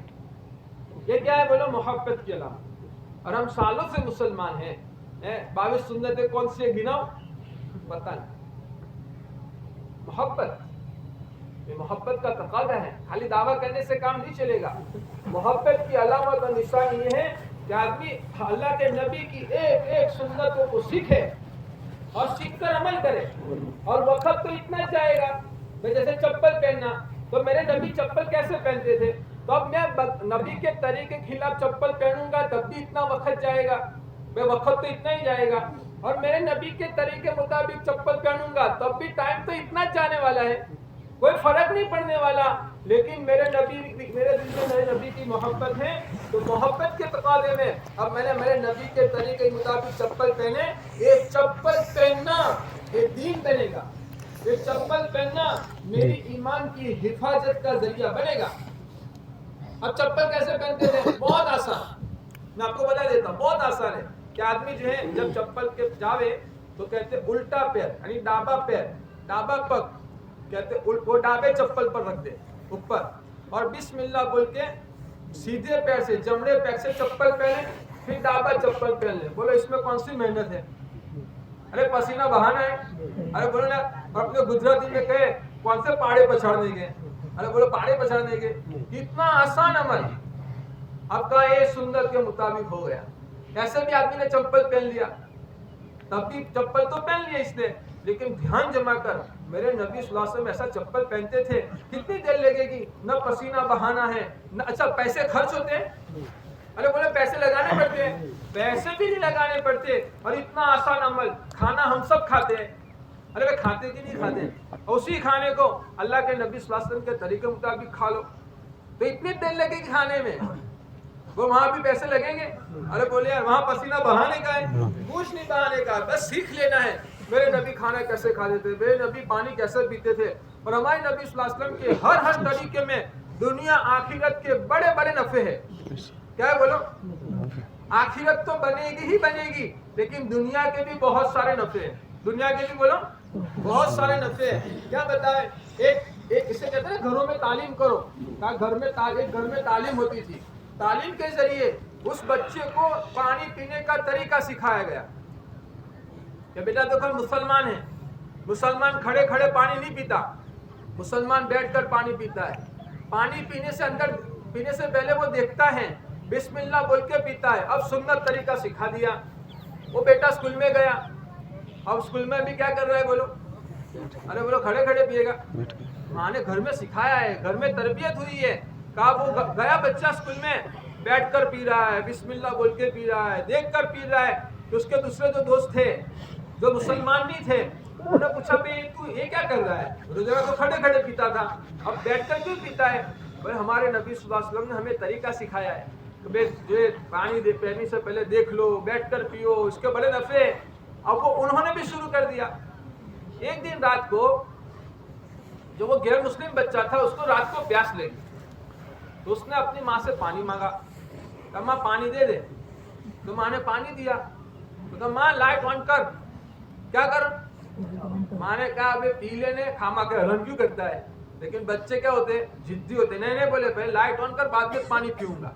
یہ کیا ہے بولو؟ محبت کی علامت. اور ہم سالوں سے مسلمان ہیں. 22 سنتیں کون سی گناؤ پتہ نہیں. محبت, یہ محبت کا تقاضا ہے. خالی دعویٰ کرنے سے کام نہیں چلے گا. محبت کی علامت اور نشان یہ ہے کہ آدمی اللہ کے نبی کی ایک ایک سنتوں کو سیکھے اور سیکھ کر عمل کرے. اور وقت تو اتنا جائے گا. جیسے چپل پہننا, تو میرے نبی چپل کیسے پہنتے تھے؟ تو اب میں نبی کے طریقے کے خلاف چپل پہنوں گا تب بھی اتنا وقت جائے گا. وقت تو اتنا ہی جائے گا. اور میرے نبی کے طریقے مطابق چپل پہنوں گا تب بھی ٹائم تو اتنا جانے والا ہے, کوئی فرق نہیں پڑنے والا. لیکن میرے دل میں میرے نبی کی محبت ہے, تو محبت کے تقاضے میں اب میں نے میرے نبی کے طریقے مطابق چپل پہنے. ایک چپل پہننا یہ دین بنے گا. یہ چپل پہننا میری ایمان کی حفاظت کا ذریعہ بنے گا. اب چپل کیسے پہنتے تھے؟ بہت آسان, میں آپ کو بتا دیتا ہوں, بہت آسان ہے. کہ آدمی جو ہے جب چپل کے جاوے تو کہتے الٹا پیر یعنی ڈابا پیر ڈابا پگ کہتے وہ ڈابے چپل پر رکھ دے اوپر اور بسم اللہ بول کے سیدھے پیر سے جمڑے پیر سے چپل پہنے پھر ڈابا چپل پہن لے. بولو اس میں کون سی محنت ہے؟ ارے پسینہ بہانا ہے. ارے بولو نا اپنے گجراتی میں کہے کون سے پہاڑے پچھاڑنے کے. ارے بولو پہاڑے پچھاڑنے کے. اتنا آسان عمل اب کا یہ سنت کے مطابق ہو گیا. ایسے بھی آدمی نے چپل پہن لیا تب بھی چپل تو پہن لیا اس نے لیکن دھیان جمع کر میرے نبی صلی اللہ علیہ وسلم ایسا چپل پہنتے تھے کتنی دیر لگے گی نہ پسینہ بہانا ہے نہ اچھا پیسے خرچ ہوتے ہیں. ارے بولے پیسے لگانے پڑتے ہیں پیسے بھی نہیں لگانے پڑتے اور اتنا آسان عمل کھانا ہم سب کھاتے ہیں. ارے بھائی کھاتے کہ نہیں کھاتے اسی کھانے کو اللہ کے نبی صلی اللہ علیہ وسلم کے طریقے مطابق کھا لو تو اتنی دیر لگے گی کھانے میں وہ وہاں بھی پیسے لگیں گے. ارے بولے یار وہاں پسینہ بہانے کا ہے کچھ نہیں بہانے کا بس سیکھ لینا ہے. میرے نبی کھانا کیسے کھاتے تھے میرے نبی پانی کیسے پیتے تھے اور ہمارے نبی صلی اللہ علیہ وسلم کے ہر طریقے میں دنیا آخرت کے بڑے بڑے نفع ہے. کیا ہے بولو آخرت تو بنے گی ہی بنے گی لیکن دنیا کے بھی بہت سارے نفع ہیں. دنیا کے بھی بولو بہت سارے نفع ہیں. کیا بتائے ایک اسے کہتے ہیں گھروں میں تعلیم کرو. گھر میں تعلیم ہوتی تھی. تعلیم کے ذریعے اس بچے کو پانی پینے کا طریقہ سکھایا گیا کہ بیٹا دیکھو مسلمان ہے مسلمان کھڑے کھڑے پانی نہیں پیتا مسلمان بیٹھ کر پانی پیتا ہے. پانی پینے سے پہلے وہ دیکھتا ہے بسم اللہ بول کے پیتا ہے. اب سنت طریقہ سکھا دیا. وہ بیٹا اسکول میں گیا اب اسکول میں بھی کیا کر رہا ہے بولو ارے بولو کھڑے کھڑے پیے گا. ماں نے گھر میں سکھایا ہے گھر میں تربیت ہوئی ہے. کہا وہ گیا بچہ اسکول میں بیٹھ کر پی رہا ہے بسم اللہ بول کے پی رہا ہے دیکھ کر پی رہا ہے. تو اس کے دوسرے جو دوست تھے جو مسلمان نہیں تھے انہوں نے پوچھا بھائی تو یہ کیا کر رہا ہے. روزہ تو کھڑے کھڑے پیتا تھا اب بیٹھ کر کیوں پیتا ہے. بھائی ہمارے نبی صلی اللہ علیہ وسلم نے ہمیں طریقہ سکھایا ہے کہ جو پانی پینے سے پہلے دیکھ لو بیٹھ کر پیو اس کے بڑے نفع. اب وہ انہوں نے بھی شروع کر دیا. ایک دن رات کو جو وہ غیر مسلم بچہ تھا اس کو رات کو پیاس لگی تو اس نے اپنی ماں سے پانی مانگا. کہا ماں پانی دے دے. تو ماں نے پانی دیا تو کہا ماں لائٹ آن کر. کیا کر ماں نے کہا ابھی پی لینے کھاما کے ہرن کیوں کرتا ہے. لیکن بچے کیا ہوتے جدی ہوتے نہیں بولے پہلے لائٹ آن کر بعد میں پانی پیوں گا.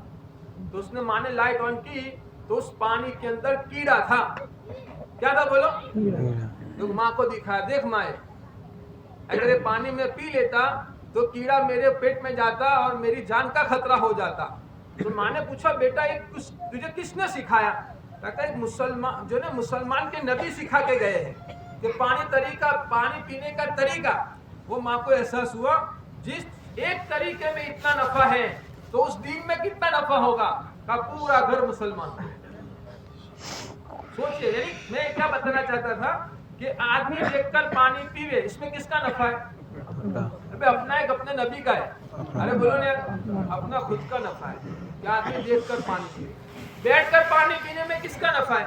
تو اس نے ماں نے لائٹ آن کی تو اس پانی کے اندر کیڑا تھا. کیا تھا بولو ماں کو دکھایا دیکھ ماں اگر یہ پانی میں پی لیتا تو کیڑا میرے پیٹ میں جاتا اور میری جان کا خطرہ ہو جاتا. تو ماں نے پوچھا بیٹا تجھے کس نے سکھایا. کہتا ہے مسلمان جو نا مسلمان کے نبی سکھا کے گئے ہیں کہ پانی پینے کا طریقہ. وہ ماں کو احساس ہوا جس ایک طریقے میں اتنا نفع ہے تو اس دین میں کتنا نفع ہوگا. کا پورا گھر مسلمان. سوچئے یعنی میں کیا بتانا چاہتا تھا کہ آدمی دیکھ کر پانی پیوے اس میں کس کا نفع ہے. ابھی اپنا ایک اپنے نبی کا ہے. ارے بولو نا اپنا خود کا نفع ہے کہ آدمی دیکھ کر پانی پیوے. بیٹھ کر پانی پینے میں کس کا نفع ہے.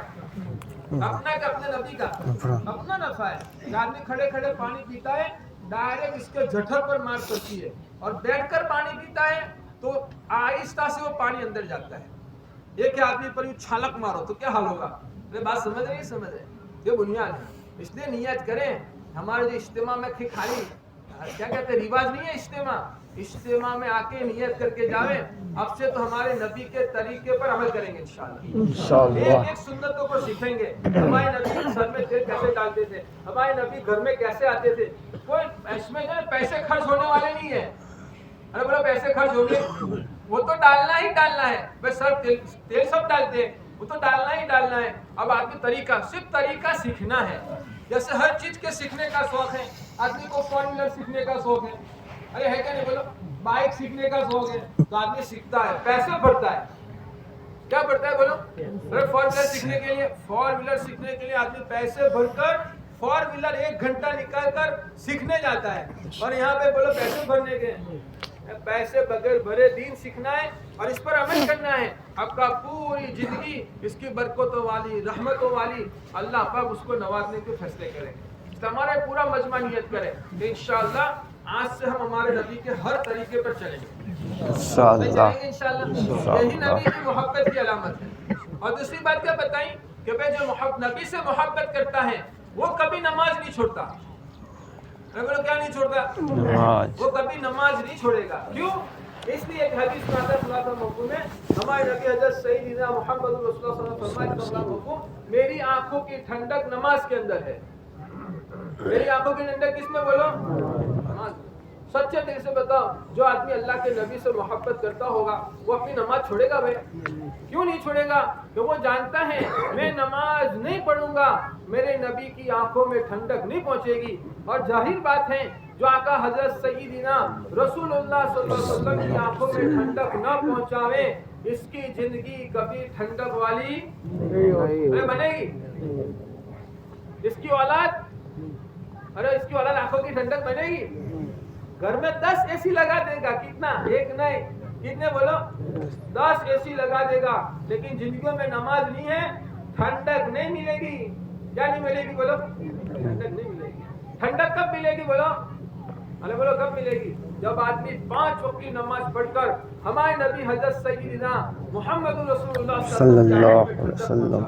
اپنا ایک اپنے نبی کا اپنا نفع ہے کہ آدمی کھڑے کھڑے پانی پیتا ہے ڈائریکٹ اس کے جٹھر پر مار پڑتی ہے اور بیٹھ کر پانی پیتا ہے تو آہستہ سے وہ پانی اندر جاتا ہے. یہ کہ آدمی پر یوں چھالک مارو تو کیا حال ہوگا. بات سمجھ رہے سمجھ رہے یہ بنیاد ہے. اس لیے نیت کریں. ہمارے جو اجتماع میں خالی کیا کہتے ہیں رواج نہیں ہے. اجتماع میں آ کے نیت کر کے جاویں. اب سے تو ہمارے نبی کے طریقے پر عمل کریں گے انشاءاللہ. ایک سنتوں کو سیکھیں گے. ہمارے نبی سر میں تیل کیسے ڈالتے تھے ہمارے نبی گھر میں کیسے آتے تھے. کوئی اس میں جو پیسے خرچ ہونے والے نہیں ہیں. ارے بولو پیسے خرچ ہوں گے وہ تو ڈالنا ہی ڈالنا ہے. بس سر تیل سب ڈالتے ہیں وہ تو ڈالنا ہی ڈالنا ہے. اب آدمی صرف طریقہ سیکھنا ہے. جیسے ہر چیز کے سیکھنے کا شوق ہے. آدمی کو 4 ویلر سیکھنے کا شوق ہے. ارے ہے کیا نہیں بولو بائک سیکھنے کا شوق ہے تو آدمی سیکھتا ہے پیسے بھرتا ہے. کیا بھرتا ہے بولو. ارے 4 ویلر سیکھنے کے لیے آدمی پیسے بھر کر 4 ویلر 1 گھنٹہ نکال کر سیکھنے جاتا ہے. اور یہاں پہ بولو پیسے بھرنے کے پیسے بغیر بھرے دین سیکھنا ہے اور اس پر عمل کرنا ہے. آپ کا پوری زندگی اس کی برکتوں والی رحمتوں والی اللہ پاک اس کو نوازنے کے فیصلے کریں گے. ہمارا پورا مجمع نیت کرے کہ انشاءاللہ آج سے ہم ہمارے نبی کے ہر طریقے پر چلیں گے انشاءاللہ. یہی نبی کی محبت کی علامت ہے. اور دوسری بات کیا بتائیں کہ بھئی جو نبی سے محبت کرتا ہے وہ کبھی نماز نہیں چھوڑتا. بولو کیا نہیں چھوڑتا؟ وہ کبھی نماز نہیں چھوڑے گا. کیوں؟ اس لیے ایک حدیث میں آتا ہے صلی اللہ علیہ وسلم میں ہمارے نبی حضرت سیدنا محمد رسول اللہ صلی اللہ علیہ وسلم فرماتے میری آنکھوں کی ٹھنڈک نماز کے اندر ہے. میری آنکھوں کی ٹھنڈک کس میں بولو؟ نماز. سچے دل سے بتاؤ جو آدمی اللہ کے نبی سے محبت کرتا ہوگا وہ اپنی نماز چھوڑے گا بھائی؟ کیوں نہیں چھوڑے گا؟ کہ وہ جانتا ہے میں نماز نہیں پڑھوں گا میرے نبی کی آنکھوں میں ٹھنڈک نہیں پہنچے گی. اور ظاہر بات ہے جو آقا حضرت سیدنا رسول اللہ صلی اللہ علیہ وسلم کی آنکھوں میں ٹھنڈک نہ پہنچاوے اس کی زندگی کبھی ٹھنڈک والی بنے گی. اس کی اولاد آنکھوں کی ٹھنڈک بنے گی. گھر میں 10 اے سی لگا دے گا. کتنا؟ ایک نہیں کتنے بولو؟ 10 اے سی لگا دے گا لیکن زندگیوں میں نماز نہیں ہے ٹھنڈک نہیں ملے گی. کیا نہیں ملے گی بولو؟ ٹھنڈک نہیں ملے گی. ٹھنڈک کب ملے گی بولو؟ ارے بولو کب ملے گی؟ جب آدمی 5 وقت کی نماز پڑھ کر ہمارے نبی حضرت سیدنا محمد رسول اللہ صلی اللہ علیہ وسلم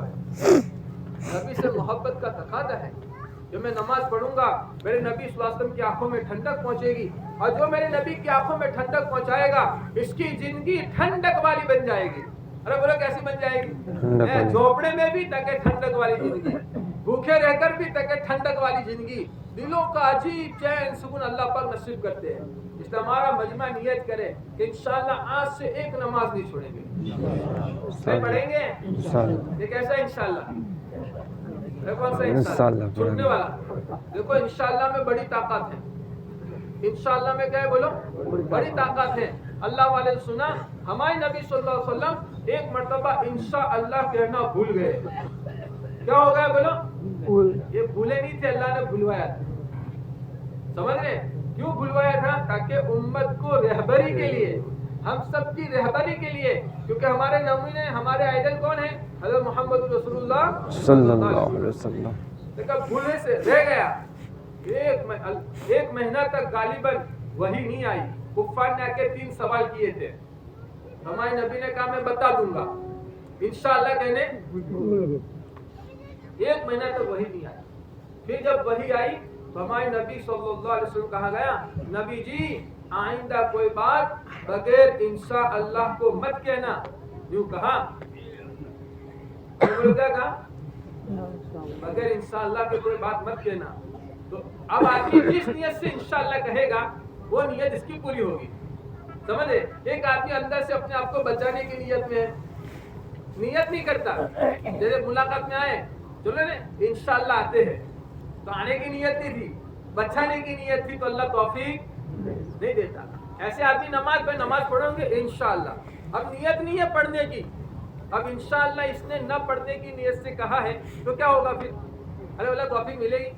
نبی سے محبت کا تقاضا ہے. جو میں نماز پڑھوں گا میرے نبی صلی اللہ علیہ وسلم کی آنکھوں میں ٹھنڈک پہنچے گی اور جو میرے نبی کی آنکھوں میں ٹھنڈک پہنچائے گا اس کی زندگی ٹھنڈک والی بن جائے گی. ارے بولو کیسی بن جائے گی؟ جھوپڑے میں بھی تاکہ ٹھنڈک والی زندگی, بھوکے رہ کر بھی تاکہ ٹھنڈک والی زندگی. دلوں کا عجیب چین سکون اللہ پاک نصیب کرتے ہیں. اس لیے ہمارا مجمع نیت کرے کہ انشاءاللہ آج سے ایک نماز نہیں چھوڑیں گے. پڑھیں گے یہ کیسا انشاءاللہ؟ کون سا انشاءاللہ چھوٹنے والا؟ دیکھو انشاءاللہ میں بڑی طاقت ہے. انشاءاللہ میں کیا ہے بولو؟ بڑی طاقت ہے. اللہ والے نے سنا ہمارے نبی صلی اللہ علیہ وسلم ایک مرتبہ انشاءاللہ کہنا بھول گئے. کیا ہو گیا بولو؟ یہ بھولے نہیں تھے, اللہ نے بھلوایا تھا. سمجھ رہے کیوں بھلوایا تھا؟ تاکہ امت کو رہبری کے لیے, ہم سب کی رہبری کے لیے, کیونکہ ہمارے نمونے ہمارے آئیڈل کون ہیں؟ حضرت محمد رسول اللہ صلی اللہ علیہ وسلم. لیکن بھولے سے رہ گیا. ایک مہینہ تک غالباً وہی نہیں آئی. کفار نے آ کے 3 سوال کیے تھے. ہمارے نبی نے کہا میں بتا دوں گا انشاءاللہ کہنے. ایک مہینہ تک وہی نہیں آئی. پھر جب وہی آئی تو ہمارے نبی صلی اللہ علیہ وسلم کہا گیا نبی جی آئندہ کوئی بات بغیر انشاءاللہ کو مت کہنا. یوں کہا کیا کہا؟ بغیر انشاءاللہ کے کوئی بات مت کہنا. تو اب آدمی جس نیت سے انشاءاللہ کہے گا وہ نیت اس کی پوری ہوگی. سمجھے؟ ایک آدمی اندر سے اپنے آپ کو بچانے کی نیت میں ہے, نیت نہیں کرتا. جیسے ملاقات میں آئے چلو نا انشاءاللہ آتے ہیں, تو آنے کی نیت نہیں تھی, بچانے کی نیت تھی, تو اللہ توفیق نہیں دیتا. ایسے آدمی نماز پڑھیں گے انشاءاللہ, اب نیت نہیں ہے پڑھنے کی, اب انشاءاللہ اس نے نہ پڑھنے کی نیت سے کہا ہے تو کیا ہوگا پھر؟ ارے اللہ توفیق ملے گی.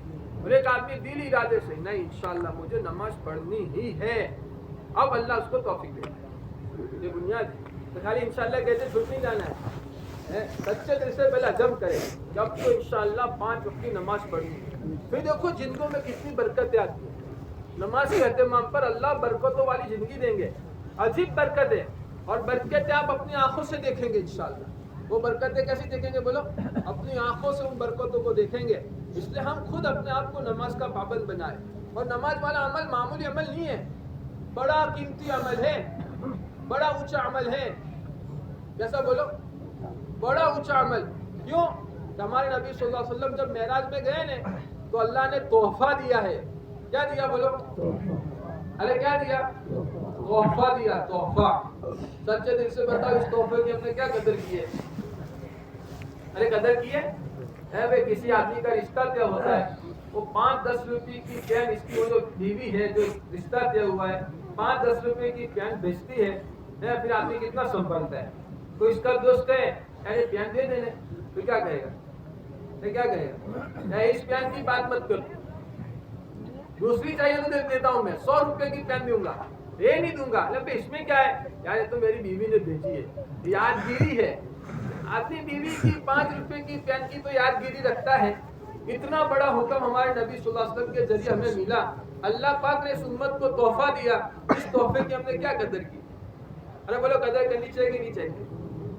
ایک آدمی دل ارادے سے نہیں انشاءاللہ مجھے نماز پڑھنی ہی ہے, اب اللہ اس کو توفیق دے. یہ بنیاد ہے. تو خالی انشاءاللہ کہتے چھوٹ نہیں جانا ہے. سچے دل سے پہلے عزم کرے جب تو انشاءاللہ 5 وقت کی نماز پڑھنی. پھر دیکھو زندگیوں میں کتنی برکتیں آتی ہیں. نماز کے اہتمام پر اللہ برکتوں والی زندگی دیں گے, عجیب برکت ہے. اور برکتیں آپ اپنی آنکھوں سے دیکھیں گے انشاءاللہ. وہ برکتیں کیسے دیکھیں گے بولو؟ اپنی آنکھوں سے ان برکتوں کو دیکھیں گے. اس لیے ہم خود اپنے آپ کو نماز کا پابند بنائیں. اور نماز والا عمل معمولی عمل نہیں ہے, بڑا قیمتی عمل ہے, بڑا اونچا عمل ہے. جیسا بولو بڑا اونچا عمل. کیوں؟ کہ ہمارے نبی صلی اللہ علیہ وسلم جب معراج میں گئے نا تو اللہ نے تحفہ دیا ہے. کیا دیا بولو؟ ارے کیا دیا؟ تحفہ دیا. تحفہ. سچے دل سے بتاؤ اس تحفے کی ہم نے کیا قدر کی ہے؟ ارے قدر کی ہے؟ بھائی کسی آدمی کا رشتہ طے ہوتا ہے, وہ 5-10 روپے کی پین, اس کی وہ جو بیوی ہے جو رشتہ طے ہوا ہے 5-10 روپے کی پین بیچتی ہے, پھر آدمی کتنا سنبھلتا ہے. کوئی اس کا دوست ہے ارے پین دے دینے, تو کیا کہے گا؟ کیا کہے گا؟ اس پین کی بات مت کر, دوسری چاہیے تو دیتا ہوں میں, 100 روپے کی پین دوں گا, یہ نہیں دوں گا. اس میں کیا ہے یار, یہ تو میری بیوی نے بھیجی ہے, یادگیری ہے. آدمی بیوی کی 5 روپے کی پین کی تو یادگیری رکھتا ہے. اتنا بڑا حکم ہمارے نبی صلی اللہ علیہ وسلم کے ذریعے ہمیں ملا. اللہ پاک نے اس امت کو تحفہ دیا, اس تحفے کی ہم نے کیا قدر کی؟ ارے بولو قدر کرنی چاہیے کہ نہیں چاہیے؟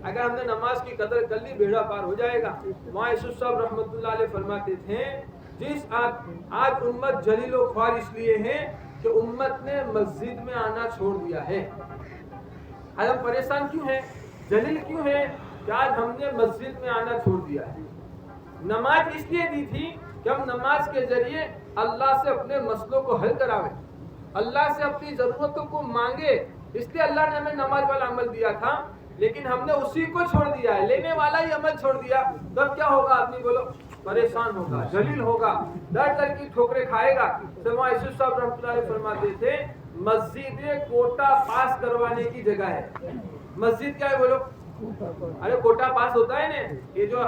اگر ہم نے نماز کی قدر کر لی بیڑا پار ہو جائے گا. مولانا یوسف صاحب رحمۃ اللہ علیہ فرماتے تھے آج امت جلیل و خوار اس لیے ہے کہ امت نے مسجد میں آنا چھوڑ دیا ہے. آج ہم پریشان کیوں ہیں, جلیل کیوں ہیں کہ آج ہم نے مسجد میں آنا چھوڑ دیا ہے. نماز اس لیے دی تھی کہ ہم نماز کے ذریعے اللہ سے اپنے مسئلوں کو حل کراویں, اللہ سے اپنی ضرورتوں کو مانگے. اس لیے اللہ نے ہمیں نماز والا عمل دیا تھا, لیکن ہم نے اسی کو چھوڑ دیا ہے, لینے والا ہی عمل چھوڑ دیا. تب کیا ہوگا آدمی, بولو, پریشان ہوگا, ذلیل ہوگا, ڈر ڈر کی ٹھوکریں کھائے گا. مولانا یوسف صاحب رحمۃ اللہ علیہ فرماتے تھے مسجد کوٹا پاس کروانے کی جگہ ہے. مسجد کیا ہے بولو, ارے کوٹا پاس ہوتا ہے نا, یہ جو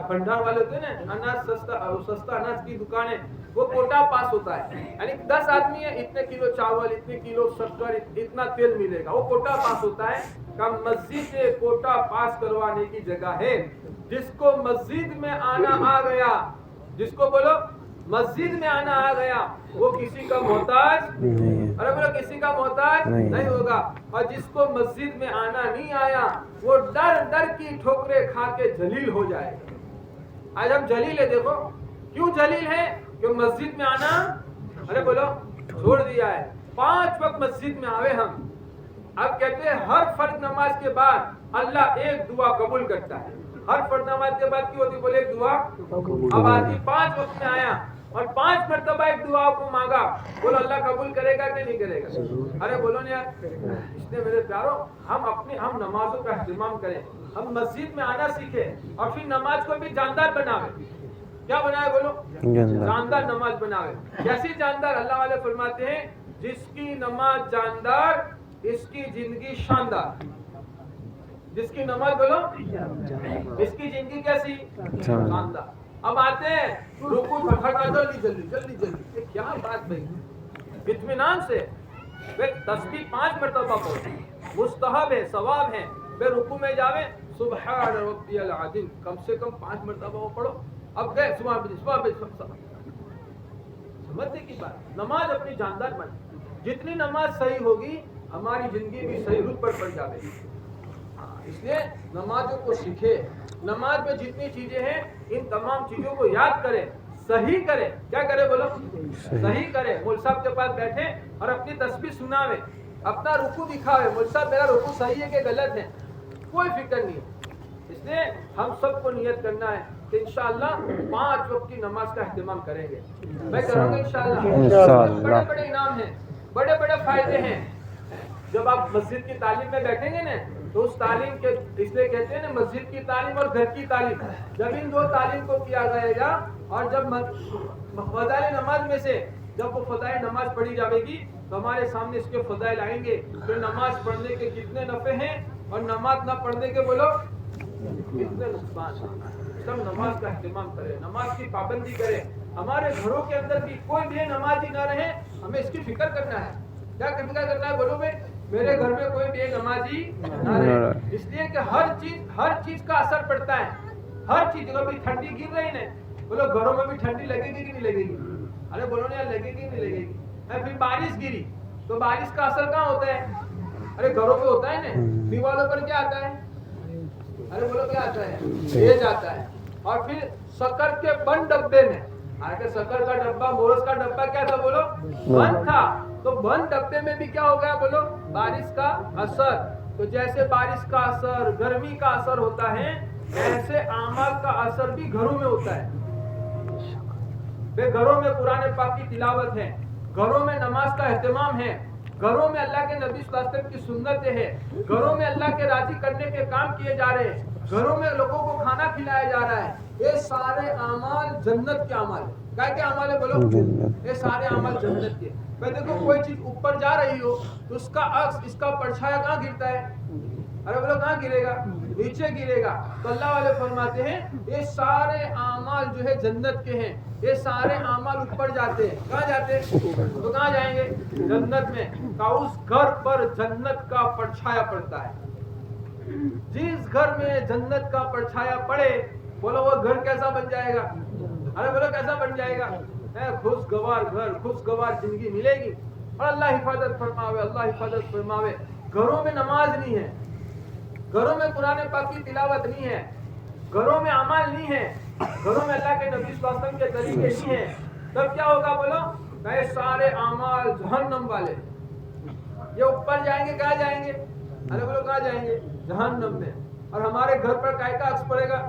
بھنڈار والے ہوتے ہیں نا, اناج سستا اناج کی دکان ہے, وہ کوٹا پاس ہوتا ہے. یعنی 10 آدمی ہے, اتنے کلو چاول, اتنے کلو شکر, اتنا تیل ملے گا, وہ کوٹا پاس ہوتا ہے. کہ مسجد کوٹا پاس کروانے کی جگہ ہے. جس کو مسجد میں آنا آ گیا, جس کو بولو مسجد میں آنا آ گیا, وہ کسی کا محتاج, ارے بولو کسی کا محتاج نہیں ہوگا. اور جس کو مسجد میں آنا نہیں آیا, وہ ڈر ڈر کی ٹھوکریں کھا کے ذلیل ہو جائے گا. آج ہم ذلیل ہے, دیکھو کیوں ذلیل ہے, کہ مسجد میں آنا, ارے بولو, چھوڑ دیا ہے. 5 وقت مسجد میں آوے ہم. اب کہتے ہیں ہر فرض نماز کے بعد اللہ ایک دعا قبول کرتا ہے. ہر فرض نماز کے بعد کی ہوتی, بولے ایک دعا. اب آدمی 5 وقت میں آیا اور 5 مرتبہ ایک دعا کو مانگا, بولو اللہ قبول کرے گا کہ نہیں کرے گا. ارے بولو نا یار, اس لیے میرے پیارو ہم نمازوں کا اہتمام کریں, ہم مسجد میں آنا سیکھیں, اور پھر نماز کو بھی جاندار بناوے. کیا بنائے بولو, جاندار نماز بناوے. کیسی جاندار, اللہ والے فرماتے ہیں جس کی نماز جاندار اس کی زندگی شاندار. جس کی نماز بولو, اس کی زندگی کیسی, شاندار. اب آتے ہیں رکوع جلدی جلدی جلدی جلدی, کیا بات بھائی, اطمینان سے تسبیح 5 مرتبہ پڑھو, مستحب ہے, ثواب ہے. پھر رکوع میں جاوے سبحان ربی العظیم, کم سے کم 5 مرتبہ وہ پڑھو. اب گئے سمجھنے کی بات, نماز اپنی جاندار بنے. جتنی نماز صحیح ہوگی ہماری زندگی بھی صحیح روٹ پر پڑ جائے گی. اس لیے نمازوں کو سیکھے. نماز میں جتنی چیزیں ہیں ان تمام چیزوں کو یاد کرے, صحیح کرے. کیا کرے بولو, صحیح کرے. مول صاحب کے پاس بیٹھے اور اپنی تسبیح سناوے, اپنا رکوع دکھاوے, مول صاحب میرا رکوع صحیح ہے کہ غلط ہے, کوئی فکر نہیں ہے. اس لیے ہم سب کو نیت کرنا ہے کہ انشاءاللہ 5 وقت کی نماز کا اہتمام کریں گے. میں کروں گا انشاءاللہ. بڑے بڑے انعام ہیں, بڑے بڑے فائدے ہیں. جب آپ مسجد کی تعلیم میں بیٹھیں گے نا, تو اس تعلیم کے, اس لیے کہتے ہیں نا مسجد کی تعلیم اور گھر کی تعلیم, جب ان 2 تعلیم کو کیا جائے گا, اور جب فضائل نماز میں سے جب وہ فضائل نماز پڑھی جائے گی تو ہمارے سامنے اس کے فضائل آئیں گے. تو نماز پڑھنے کے کتنے نفع ہیں اور نماز نہ پڑھنے کے بولو کتنے نقصان. سب نماز کا اہتمام کریں, نماز کی پابندی کریں. ہمارے گھروں کے اندر بھی کوئی بھی نمازی نہ رہے, ہمیں اس کی فکر کرنا ہے. کیا فکر کرنا ہے بولو بھائی, میرے گھر میں کوئی بے نمازی نہ رہے. اس لیے کہ ہر چیز کا اثر پڑتا ہے. ہر چیز, کبھی ٹھنڈی گر رہی نا, بولو گھروں میں بھی ٹھنڈی لگے گی کہ نہیں لگے گی. ارے بولو نا لگے گی نہیں لگے گی. پھر بارش گری تو بارش کا اثر کہاں ہوتا ہے, ارے گھروں پہ ہوتا ہے نا. دیواروں پر کیا آتا ہے, ارے بولو کیا آتا ہے, بھیج آتا ہے. اور پھر شکر کے بند ڈبے میں, آگے شکر کا ڈبہ, مورس کا ڈبہ کیا تھا بولو, بند تھا. تو بند ڈبے میں بھی کیا ہو گیا بولو, بارش کا اثر. تو جیسے بارش کا اثر, گرمی کا اثر ہوتا ہے, ایسے اعمال کا اثر بھی گھروں میں ہوتا ہے. بے گھروں میں قرآن پاک کی تلاوت ہے, گھروں میں نماز کا اہتمام ہے, گھروں میں اللہ کے نبی صلی اللہ علیہ وسلم کی سنتیں ہیں, گھروں میں اللہ کے راضی کرنے کے کام کیے جا رہے ہیں, گھروں میں لوگوں کو کھانا کھلایا جا رہا ہے. یہ سارے اعمال جنت کے اعمال ہیں. کیا اعمال ہے بولو, یہ سارے اعمال جنت کے. میں دیکھو کوئی چیز اوپر جا رہی ہو تو اس کا عکس, اس کا پرچھایا کہاں گرتا ہے, ارے بولو کہاں گرے گا, نیچے گرے گا. تو اللہ والے فرماتے ہیں یہ سارے اعمال جو ہے جنت کے ہیں. یہ سارے اعمال اوپر جاتے ہیں. کہاں جاتے ہیں, تو کہاں جائیں گے, جنت میں. کہ اس گھر پر جنت کا پرچھایا پڑتا ہے. جس گھر میں جنت کا پرچھایا پڑے, بولو وہ گھر کیسا بن جائے گا, ارے بولو کیسا بن جائے گا, خوشگوار گھر, خوشگوار زندگی ملے گی. اور اللہ حفاظت فرماوے, اللہ حفاظت فرماوے. گھروں میں نماز نہیں ہے, گھروں میں قرآن پاک کی تلاوت نہیں ہے، گھروں میں اعمال نہیں ہے، گھروں میں اللہ کے نبی صلی اللہ علیہ وسلم کے طریقے نہیں ہیں، تب کیا ہوگا بولو؟ کہ سارے اعمال جہنم والے، یہ اوپر جائیں گے، کہاں جائیں گے؟ ارے بولو کہاں جائیں گے؟ جہنم میں۔ اور ہمارے گھر پر کائے کا عکس پڑے گا؟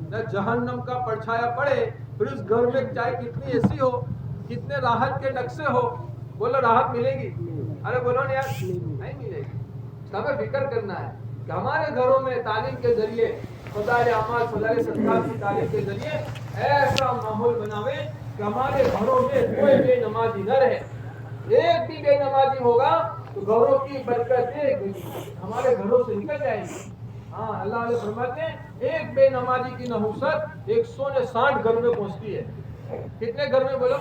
نہ جہنم کا پرچھایا پڑے، پھر اس گھر میں چاہے کتنی ایسی ہو، کتنے راحت کے نقشے ہو، بولو راحت ملے گی؟ ارے بولو نا یار، نہیں ملے گی۔ ہمیں فکر کرنا ہے کہ ہمارے گھروں میں تعلیم کے ذریعے، فضائل اعمال، فضائل صدقات کی تعلیم کے ذریعے ایسا ماحول بناوے کہ ہمارے گھروں میں کوئی بے نمازی نہ رہے۔ ایک بھی بے نمازی ہوگا تو گھروں کی برکتیں ہمارے گھروں سے نکل جائیں گی۔ ہاں، اللہ علیہ فرماتے ہیں ایک بے نمازی کی نحوست 160 گھر میں پہنچتی ہے۔ کتنے گھر میں بولو؟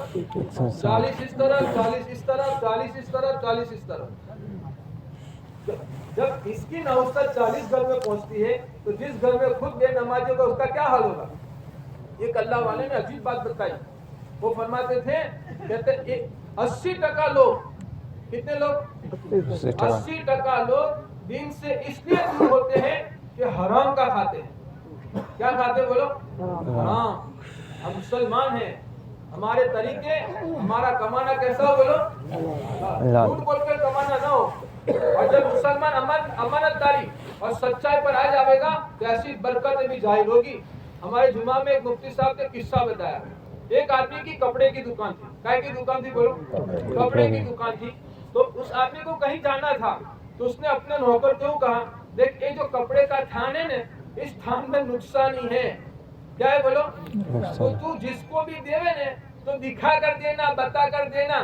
40 اس طرف، 40 اس طرف، 40 اس طرف، 40 اس طرف۔ جب اس کی نحوست 40 گھر میں پہنچتی ہے تو جس گھر میں خود بے نمازی ہوگا اس کا کیا حال ہوگا؟ ایک اللہ والے نے عجیب بات بتائی، وہ فرماتے تھے، کہتے 80% لوگ، کتنے لوگ؟ 80% لوگ دین سے اس لیے دور ہوتے ہیں کہ حرام کا کھاتے ہیں۔ کیا کھاتے بولو؟ حرام۔ ہم مسلمان ہیں، ہمارے طریقے، ہمارا کمانا کیسا ہو بولو؟ جھوٹ بول کر کمانا نہ ہو۔ اور جب مسلمان امانت داری اور سچائی پر آ جائے گا تو ایسی برکتیں بھی ظاہر ہوگی۔ ہمارے جمعہ میں ایک مفتی صاحب نے قصہ بتایا، ایک آدمی کی کپڑے کی دکان تھی۔ کیا کی دکان تھی بولو؟ کپڑے کی دکان تھی۔ تو اس آدمی کو کہیں جانا تھا تو اس نے اپنے نوکر کو کہا، دیکھ یہ جو کپڑے کا تھان ہے نا، اس تھان میں نقصان ہی ہے۔ کیا ہے بولو؟ تو جس کو بھی دے نا تو دکھا کر دینا، بتا کر دینا،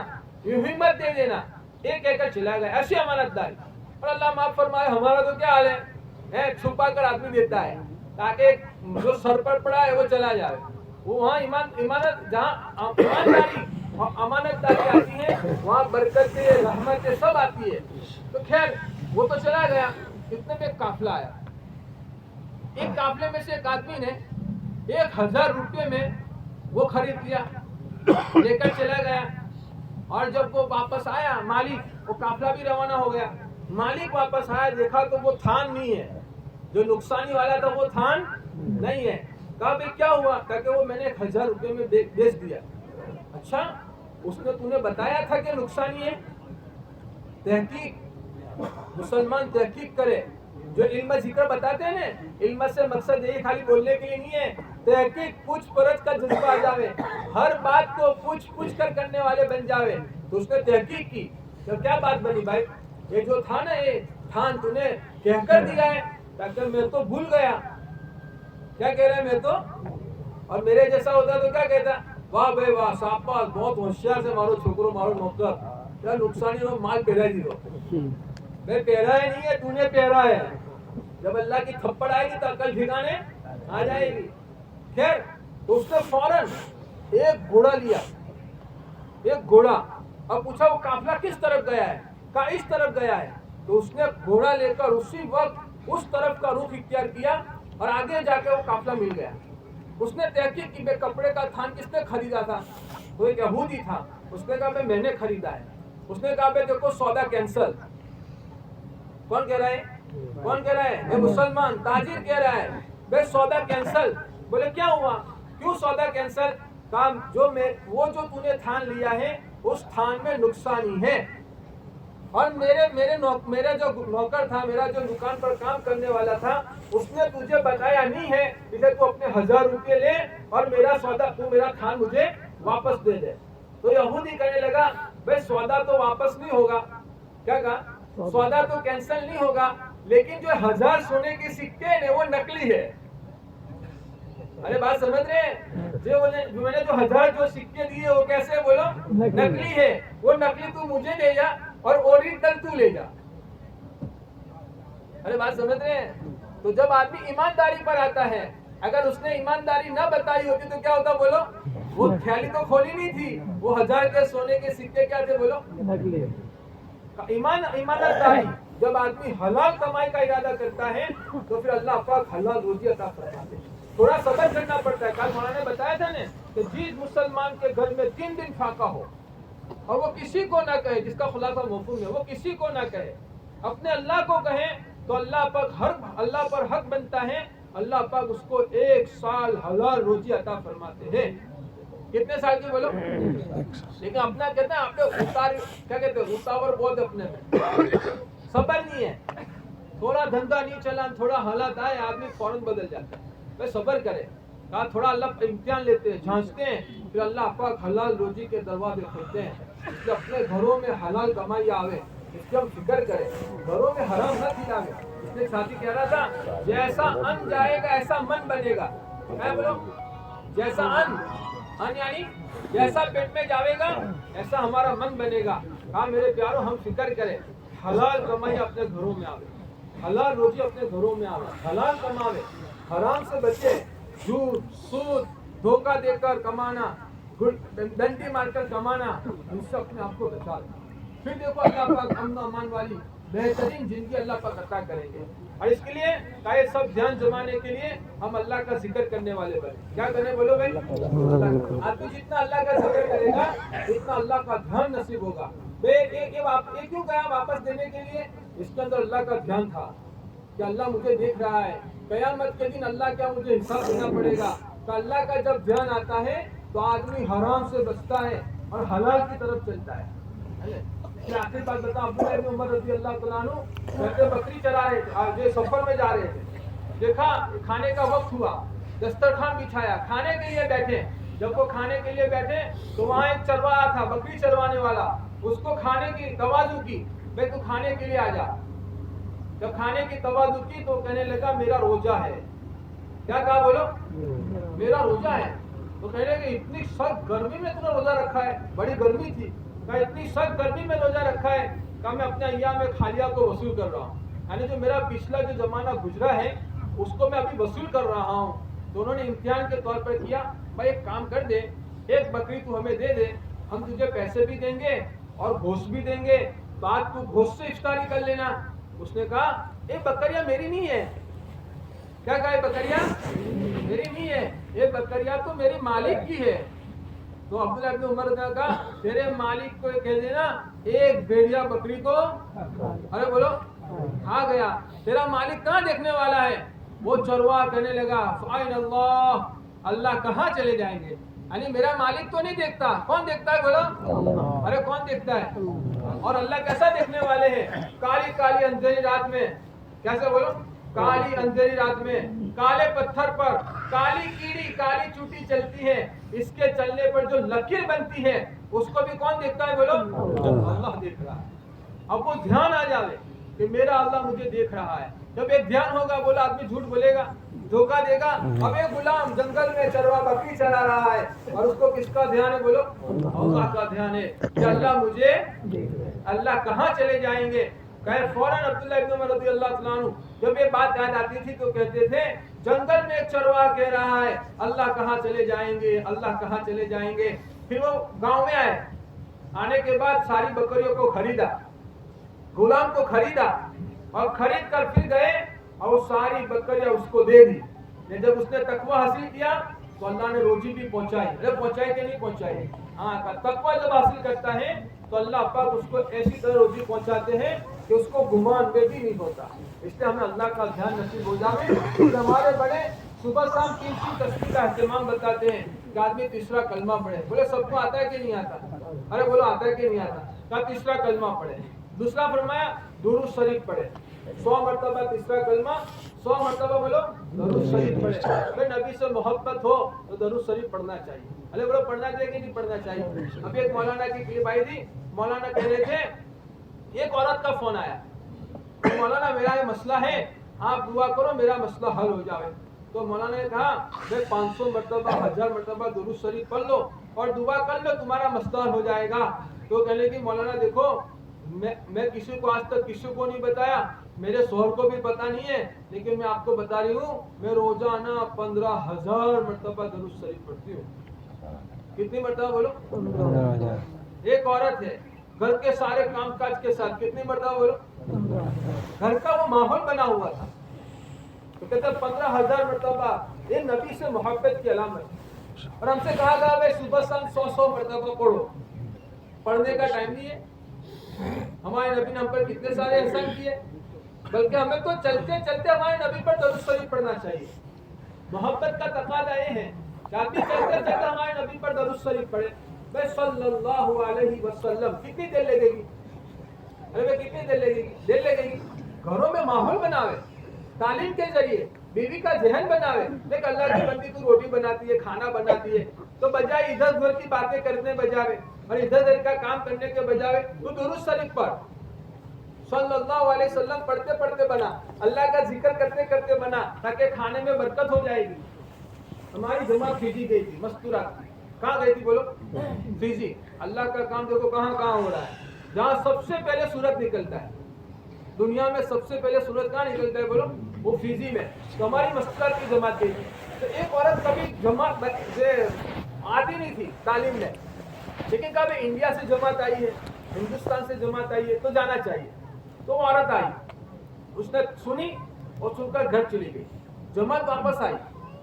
یوں ہی مت دے دینا۔ ایک کہہ کر چلا گیا، ایسی امانت داری۔ اور اللہ معاف فرمائے، ہمارا تو کیا حال ہے، چھپا کر آدمی دیتا ہے تاکہ جو سر پر پڑا ہے وہ چلا جائے۔ وہاں امانت، جہاں ایمانداری اور امانت داری آتی ہے وہاں برکتیں، رحمتیں سب آتی ہے۔ تو خیر وہ تو چلا گیا، اتنے میں ایک قافلہ آیا۔ ایک قافلے میں سے ایک آدمی نے 1000 روپے میں وہ خرید لیا، لے کر چلا گیا۔ اور جب وہ واپس آیا مالک، وہ قافلہ بھی روانہ ہو گیا، مالک واپس آیا، دیکھا تو وہ تھان نہیں ہے، جو نقصانی والا تھا وہ تھان نہیں ہے۔ کہا بھئی کیا ہوا؟ کہا کہ وہ میں نے 1000 روپے میں بیچ دیا۔ اچھا، اس نے تُو نے بتایا تھا کہ نقصانی ہے؟ تحقیق، مسلمان تحقیق کرے۔ جو علم ذکر بتاتے ہیں نا، علم سے مقصد یہی خالی بولنے کے لیے نہیں ہے، تحقیق، پوچھ پرچھ کا جذبہ آ جاوے، ہر بات کو پوچھ کر کرنے والے بن جاوے۔ تو اس نے تحقیق کی، تو کیا بات بنی بھائی؟ یہ جو تھا نا، یہ تھان تو نے کہہ کر دیا ہے، کہ میں تو بھول گیا۔ کیا کہہ رہا ہے میں تو؟ اور میرے جیسا ہوتا تو کیا کہتا؟ واہ بھائی واہ، صاحب بہت ہوشیار سے مارو چھوکرو، مارو نوکر، کیا نقصانی ہو، مال پہرا دی دو۔ میں پہرا ہے نہیں ہے، تو نے پہرا ہے۔ جب اللہ کی تھپڑ آئے گی تو عقل ٹھکانے آ جائے گی۔ خیر، تو اس نے فوراً ایک گھوڑا لیا، ایک گھوڑا، اور پوچھا وہ قافلہ کس طرف گیا ہے؟ کہا اس طرف گیا ہے۔ تو اس نے گھوڑا لے کر اسی وقت اس طرف کا رخ اختیار کیا اور آگے جا کے وہ قافلہ مل گیا۔ اس نے تحقیق کی، بے کپڑے کا تھان کس نے خریدا تھا؟ وہ ایک یہودی تھا۔ اس نے کہا میں نے خریدا ہے۔ اس نے کہا دیکھو سودا کینسل۔ کون کہہ رہا ہے؟ کون کہہ رہا ہے؟ یہ مسلمان تاجر کہہ رہا ہے بے سودا کینسل۔ بولے کیا ہوا؟ کیوں سودا کینسل؟ کام وہ جو تو نے تھان لیا ہے اس تھان میں نقصانی ہے، اور میرا جو نوکر تھا، میرا جو دکان پر کام کرنے والا تھا، اس نے تجھے بتایا نہیں ہے، اس لیے تو اپنے 1000 روپے لے اور میرا سودا، تو میرا تھان مجھے واپس دے دے۔ تو یہودی کہنے لگا بھائی سودا تو واپس نہیں ہوگا۔ کیا کہا؟ سودا تو کینسل نہیں ہوگا، لیکن جو 1000 سونے کے سکے ہیں وہ نکلی ہے۔ ارے بات سمجھ رہے ہیں؟ جو میں نے جو 1000 جو سکے دیے وہ کیسے بولو؟ نکلی ہے۔ وہ نکلی تو مجھے لے جا اور اوریجنل تو لے جا۔ ارے بات سمجھ رہے ہیں؟ تو جب آدمی ایمانداری پر آتا ہے، اگر اس نے ایمانداری نہ بتائی ہوتی تو کیا ہوتا بولو؟ وہ تھیلی تو کھولی نہیں تھی، وہ 1000 کے سونے کے سکے کیا تھے بولو؟ نکلی۔ ایمانداری، جب آدمی حلال کمائی کا ارادہ کرتا ہے تو پھر اللہ پاک حلال روزی عطا فرماتے ہیں۔ تھوڑا صبر کرنا پڑتا ہے۔ کل مولانا نے بتایا تھا نا کہ جس مسلمان کے گھر میں 3 دن فاقہ ہو اور وہ کسی کو نہ کہے، جس کا خلاصہ مفہوم ہے، وہ کسی کو نہ کہے، اپنے اللہ کو کہیں تو اللہ پر حق بنتا ہے، اللہ پاک اس کو 1 سال حلال روزی عطا فرماتے ہیں. کتنے سال کی بولو؟ لیکن اپنا کہتے ہیں آپ نے کیا کہتے ہیں اتاور بہت اپنے میں صبر نہیں ہے. تھوڑا دھندا نہیں چلا، تھوڑا حالات آئے آدمی فوراً بدل جاتا ہے. بھائی صبر کرے، کہا تھوڑا اللہ امتحان لیتے ہیں، جھانستے ہیں، پھر اللہ پاک حلال روزی کے دروازے کھولتے ہیں. اس کے اپنے گھروں میں حلال کمائی آوے، اس کی ہم فکر کریں، گھروں میں حرام نہ کھلاوے. اس نے ساتھی کہہ رہا تھا جیسا ان جائے گا ایسا من بنے گا. کیا بولو؟ جیسا ان یعنی جیسا پیٹ میں جاوے گا ایسا ہمارا من بنے گا. کہا میرے پیاروں ہم فکر کریں، حلال کمائی اپنے گھروں میں آوے، حلال روزی اپنے گھروں میں آوے، حلال کماوے، حرام سے بچے. جھوٹ، سود، دھوکہ دے کر کمانا، ڈنڈی مار کر کمانا، ان سے اپنے آپ کو بچا لیں. پھر دیکھو اللہ پاک امن و امان والی بہترین زندگی اللہ پاک عطا کریں گے. اور اس کے لیے یہ سب دھیان جمانے کے لیے ہم اللہ کا ذکر کرنے والے بنے. کیا کرنے بولو بھائی؟ آدمی جتنا اللہ کا ذکر کرے گا اتنا اللہ کا دھیان نصیب ہوگا. یہ کیوں کہا واپس دینے کے لیے؟ اس کے اندر اللہ کا دھیان تھا کہ اللہ مجھے دیکھ رہا ہے، قیامت کے دن اللہ کیا مجھے حساب دینا پڑے گا. تو اللہ کا جب دھیان آتا ہے تو آدمی حرام سے بچتا ہے اور حلال کی طرف چلتا ہے. آخری بات بتا، عبداللہ ابن عمر رضی اللہ تعالیٰ عنہ کہتے بکری چرا رہے تھے، سفر میں جا رہے تھے، دیکھا کھانے کا وقت ہوا، دسترخوان بچھایا، کھانے کے لیے بیٹھے. جب وہ کھانے کے لیے بیٹھے تو وہاں ایک چرواہا تھا، بکری چروانے والا. اس کو کھانے کی تواضع کی، بھائی تو کھانے کے لیے آ جا. جب کھانے کی تواضع کی تو کہنے لگا میرا روزہ ہے. کیا کہا بولو؟ میرا روزہ ہے. تو کہنے لگے اتنی سخت گرمی میں تم نے روزہ رکھا ہے؟ بڑی گرمی تھی. کہا اتنی سخت گرمی میں روزہ رکھا ہے؟ کہا میں اپنے ایام خالیہ کو وصول کر رہا ہوں، یعنی جو میرا پچھلا جو زمانہ گزرا ہے اس کو میں ابھی وصول کر رہا ہوں. تو انہوں نے امتحان کے طور پر کیا، بھائی ایک کام کر دے، ایک بکری تو ہمیں دے دے، ہم تجھے پیسے بھی دیں گے اور گوشت بھی دیں گے، بعد تو گوشت سے افطاری کر لینا. اس نے کہا یہ بکریاں میری نہیں ہے. کیا کہا؟ یہ بکریاں میری نہیں ہے، یہ بکریاں تو میرے مالک کی ہے. تو عبداللہ ابن عمر نے کہا تیرے مالک کو کہہ دینا ایک بھیڑیا بکری کو ارے بولو کھا گیا. تیرا مالک کہاں دیکھنے والا ہے؟ وہ چرواہا کہنے لگا فائن اللہ، اللہ کہاں چلے جائیں گے؟ یعنی میرا مالک تو نہیں دیکھتا، کون دیکھتا ہے بولو؟ ارے کون دیکھتا ہے؟ اور اللہ کیسا دیکھنے والے ہیں؟ کالی کالی اندھیری رات میں، کیسے بولو؟ کالی اندھیری رات میں کالے پتھر پر کالی کیڑی کالی چوٹی چلتی ہے، اس کے چلنے پر جو لکیر بنتی ہے اس کو بھی کون دیکھتا ہے بولو؟ اللہ دیکھ رہا ہے. اب وہ دھیان آ جائے کہ میرا اللہ مجھے دیکھ رہا ہے. جب ایک دھیان ہوگا بولا آدمی جھوٹ بولے گا، دھوکہ دے گا. اب ایک غلام جنگل میں چروا بکری چلا رہا ہے اور اس کو کس کا دھیان ہے بولو؟ اللہ کا دھیان ہے کہ اللہ مجھے، اللہ کہاں چلے جائیں گے؟ کہے فوراً عبداللہ ابن عمر رضی اللہ تعالیٰ عنہ جب یہ بات یاد آتی تھی تو کہتے تھے جنگل میں ایک چرواہا کہہ رہا ہے اللہ کہاں چلے جائیں گے، اللہ کہاں چلے جائیں گے. پھر وہ گاؤں میں آئے، آنے کے بعد ساری بکریوں کو خریدا، غلام کو خریدا اور خرید کر پھر گئے اور وہ ساری بکریاں اس کو دے دی. جب اس نے تقوی حاصل کیا تو اللہ نے روزی بھی پہنچائی. پہنچائی کہ نہیں پہنچائی؟ ہاں. تقوی جب حاصل کرتا ہے تو اللہ پاک اس کو ایسی طرح روزی پہنچاتے ہیں کہ اس کو گمان میں بھی نہیں ہوتا. اس لیے ہمیں اللہ کا دھیان نصیب ہو جائے. ہمارے بڑے صبح شام 3 تسبیح کا اہتمام بتاتے ہیں کہ آدمی تیسرا کلمہ پڑھے. بولے سب کو آتا ہے کہ نہیں آتا؟ ارے بولو آتا ہے کہ نہیں آتا؟ کہا تیسرا کلمہ پڑھے. دوسرا فرمایا درود شریف پڑھے 100 مرتبہ. تیسرا کلمہ 100 مرتبہ بولو درود شریف پڑھے. اگر نبی سے محبت ہو تو درود شریف پڑھنا چاہیے. ارے بولو پڑھنا چاہیے کہ نہیں پڑھنا چاہیے؟ ابھی ایک مولانا کی کلپ آئی تھی، مولانا کہہ رہے تھے ایک عورت کا فون آیا، مولانا میرا یہ مسئلہ ہے، آپ دعا کرو میرا مسئلہ حل ہو جائے. تو مولانا نے کہا بھائی 500 مرتبہ 1000 مرتبہ درود شریف پڑھ لو اور دعا کر لو تمہارا مسئلہ حل ہو جائے گا. تو کہنے لگی مولانا دیکھو میں کسی کو آج تک کسی کو نہیں بتایا، میرے شوہر کو بھی پتا نہیں ہے، لیکن میں آپ کو بتا رہی ہوں میں روزانہ 15000 مرتبہ درود شریف پڑھتی ہوں. کتنی مرتبہ بولو؟ 15000. ایک عورت ہے گھر کے سارے کام کاج کے ساتھ کتنی مرتبہ بولو؟ گھر کا وہ ماحول بنا ہوا تھا تو کہتے 15000 مرتبہ. یہ نبی سے محبت کی علامت ہے. اور ہم سے کہا گیا بھائی صبح شام 100 مرتبہ پڑھو. پڑھنے کا ٹائم نہیں ہے. ہمارے نبی نے ہم پر کتنے سارے احسان کیے. بلکہ ہمیں تو چلتے چلتے ہمارے نبی پر درود شریف پڑھنا چاہیے. محبت کا تقاضا یہ ہے کہ آدمی چلتے چلتے ہمارے نبی پر درود شریف پڑھے. بھائی صلی اللہ علیہ وسلم کتنی دیر لگے گی؟ ارے بھائی کتنی دیر لگے گی؟ دیر لگے گی. گھروں میں ماحول بناوے, تعلیم کے ذریعے بیوی کا ذہن بناوے. دیکھ اللہ کی بندی تو روٹی بناتی ہے, کھانا بناتی ہے, تو بجائے ادھر ادھر کی باتیں کرنے بجائے اور ادھر ادھر کا کام کرنے کے بجائے تو درود شریف پڑھ. صلی اللہ علیہ وسلم پڑھتے پڑھتے بنا, اللہ کا ذکر کرتے کرتے بنا, تاکہ کھانے میں برکت ہو جائے گی. ہماری جماعت فیجی گئی تھی, مستورات. کہاں گئی تھی بولو؟ فیجی. اللہ کا کام دیکھو کہاں کہاں ہو رہا ہے. جہاں سب سے پہلے سورج نکلتا ہے, دنیا میں سب سے پہلے سورج کہاں نکلتا ہے بولو؟ وہ فیجی میں. تو ہماری مستورات کی جماعت گئی تھی. تو ایک عورت کبھی جماعت آتی نہیں تھی تعلیم میں, لیکن کبھی انڈیا سے جماعت آئی ہے, ہندوستان سے جماعت آئی ہے, تو جانا چاہیے. تو وہ عورت آئی, اس نے سنی اور سن کر گھر چلی گئی. جماعت واپس آئی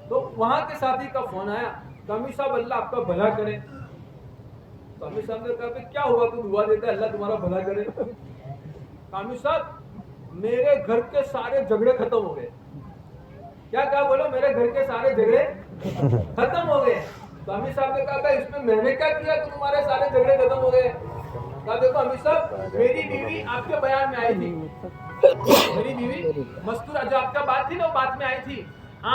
تو وہاں کے ساتھی کا فون آیا, کامی صاحب اللہ آپ کا بھلا کرے. کامی صاحب نے کہا کہ کیا ہوا, تو دعا دیتا ہے اللہ تمہارا بھلا کرے. کامی صاحب میرے گھر کے سارے جھگڑے ختم ہو گئے. کیا کہا بولو؟ میرے گھر کے سارے جھگڑے ختم ہو گئے. کامی صاحب نے کہا اس میں میں نے کیا کیا کہ تمہارے سارے جھگڑے ختم ہو گئے؟ کہا دیکھو امی صاحب میری بیوی آپ کے بیان میں آئی تھی, میری بیوی مستورہ جو آپ کا بات تھی نا وہ بات میں آئی تھی.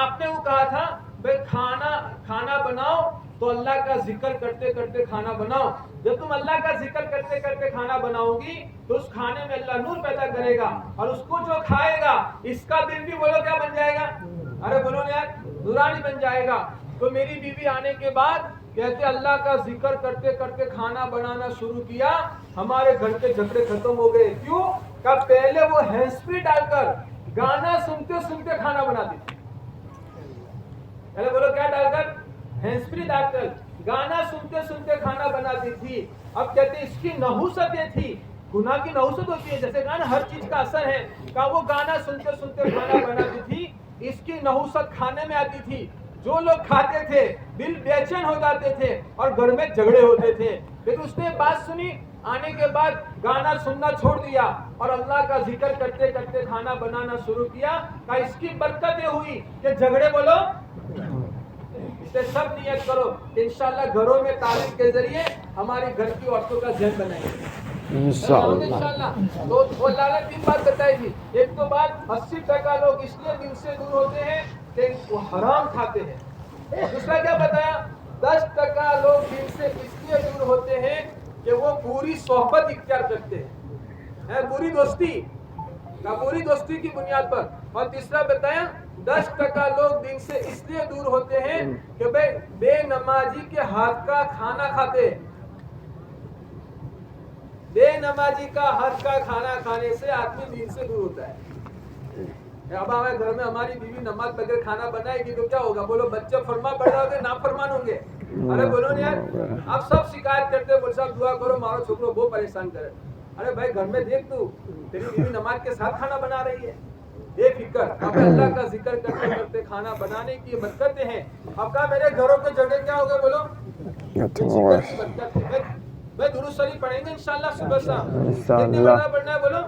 آپ نے وہ کہا تھا بھائی کھانا بناؤ تو اللہ کا ذکر کرتے کرتے کھانا بناؤ. جب تم اللہ کا ذکر کرتے کرتے کھانا بناؤ گی تو اس کھانے میں اللہ نور پیدا کرے گا, اور اس کو جو کھائے گا اس کا دل بھی بولو کیا بن جائے گا؟ ارے بولو نا یار, نورانی بن جائے گا. تو میری بیوی آنے کے بعد کہتے اللہ کا ذکر کرتے کرتے کھانا بنانا شروع کیا, ہمارے گھر کے جھگڑے ختم ہو گئے. کیوں؟ کہ پہلے وہ ہینڈ فری ڈال کر گانا سنتے سنتے کھانا بناتی تھی. پہلے بولو کیا ڈال کر؟ ہینڈ فری ڈال کر گانا سنتے سنتے کھانا بناتی تھی. اب کہتے اس کی نحوست یہ تھی, گناہ کی نحوست ہوتی ہے جیسے کہا نا ہر چیز کا اثر ہے, کہ وہ گانا سنتے سنتے کھانا بناتی تھی. اس کی نحوست کھانے میں آتی تھی. جو لوگ کھاتے تھے دل بے چین ہو جاتے تھے اور گھر میں جھگڑے ہوتے تھے. لیکن اس نے بات سنی, آنے کے بعد گانا سننا چھوڑ دیا اور اللہ کا ذکر کرتے کرتے کھانا بنانا شروع کیا. کہ اس کی برکت یہ ہوئی کہ جھگڑے بولو اس سے سب نیت کرو کہ انشاءاللہ گھروں میں تعلیم کے ذریعے ہماری گھر کی عورتوں کا ذہن بنائیں گے انشاءاللہ. تو وہ اللہ نے 3 بات بتائی تھی. ایک تو بات 80% لوگ اس لیے دل سے دور ہوتے ہیں کہ وہ حرام کھاتے ہیں. دوسرا کیا بتایا؟ 10% لوگ دل سے اس لیے دور ہوتے ہیں کہ وہ بری صحبت اختیار کرتے ہیں, بری دوستی کی بنیاد پر. اور تیسرا بتایا 10% لوگ دن سے اس لیے دور ہوتے ہیں کہ بھئی بے نمازی کے ہاتھ کا کھانا کھاتے ہیں. بے نمازی کا ہاتھ کا کھانا کھانے سے آدمی دین سے دور ہوتا ہے. اب ہمارے گھر میں ہماری بیوی نماز بغیر کھانا بنائے گی تو کیا ہوگا بولو؟ بچے فرما پڑھا ہوگے, نافرمان ہوں گے. ارے بولو نا یار, آپ سب شکایت کرتے بول صاحب دعا کرو مارو چھوکرو بہت پریشان کرے. ارے بھائی گھر میں دیکھ تو تیری بیوی نماز کے ساتھ کھانا بنا رہی ہے. بے فکر اب اللہ کا ذکر کرتے کرتے کھانا بنانے کی برکتیں ہیں. اب کہا میرے گھروں کے جھگڑے کیا ہوگا بولو؟ ذکر کی برکت ہے. بھائی درود شریف پڑھیں گے انشاءاللہ صبح شام. کتنی مرتبہ پڑھنا ہے بولو؟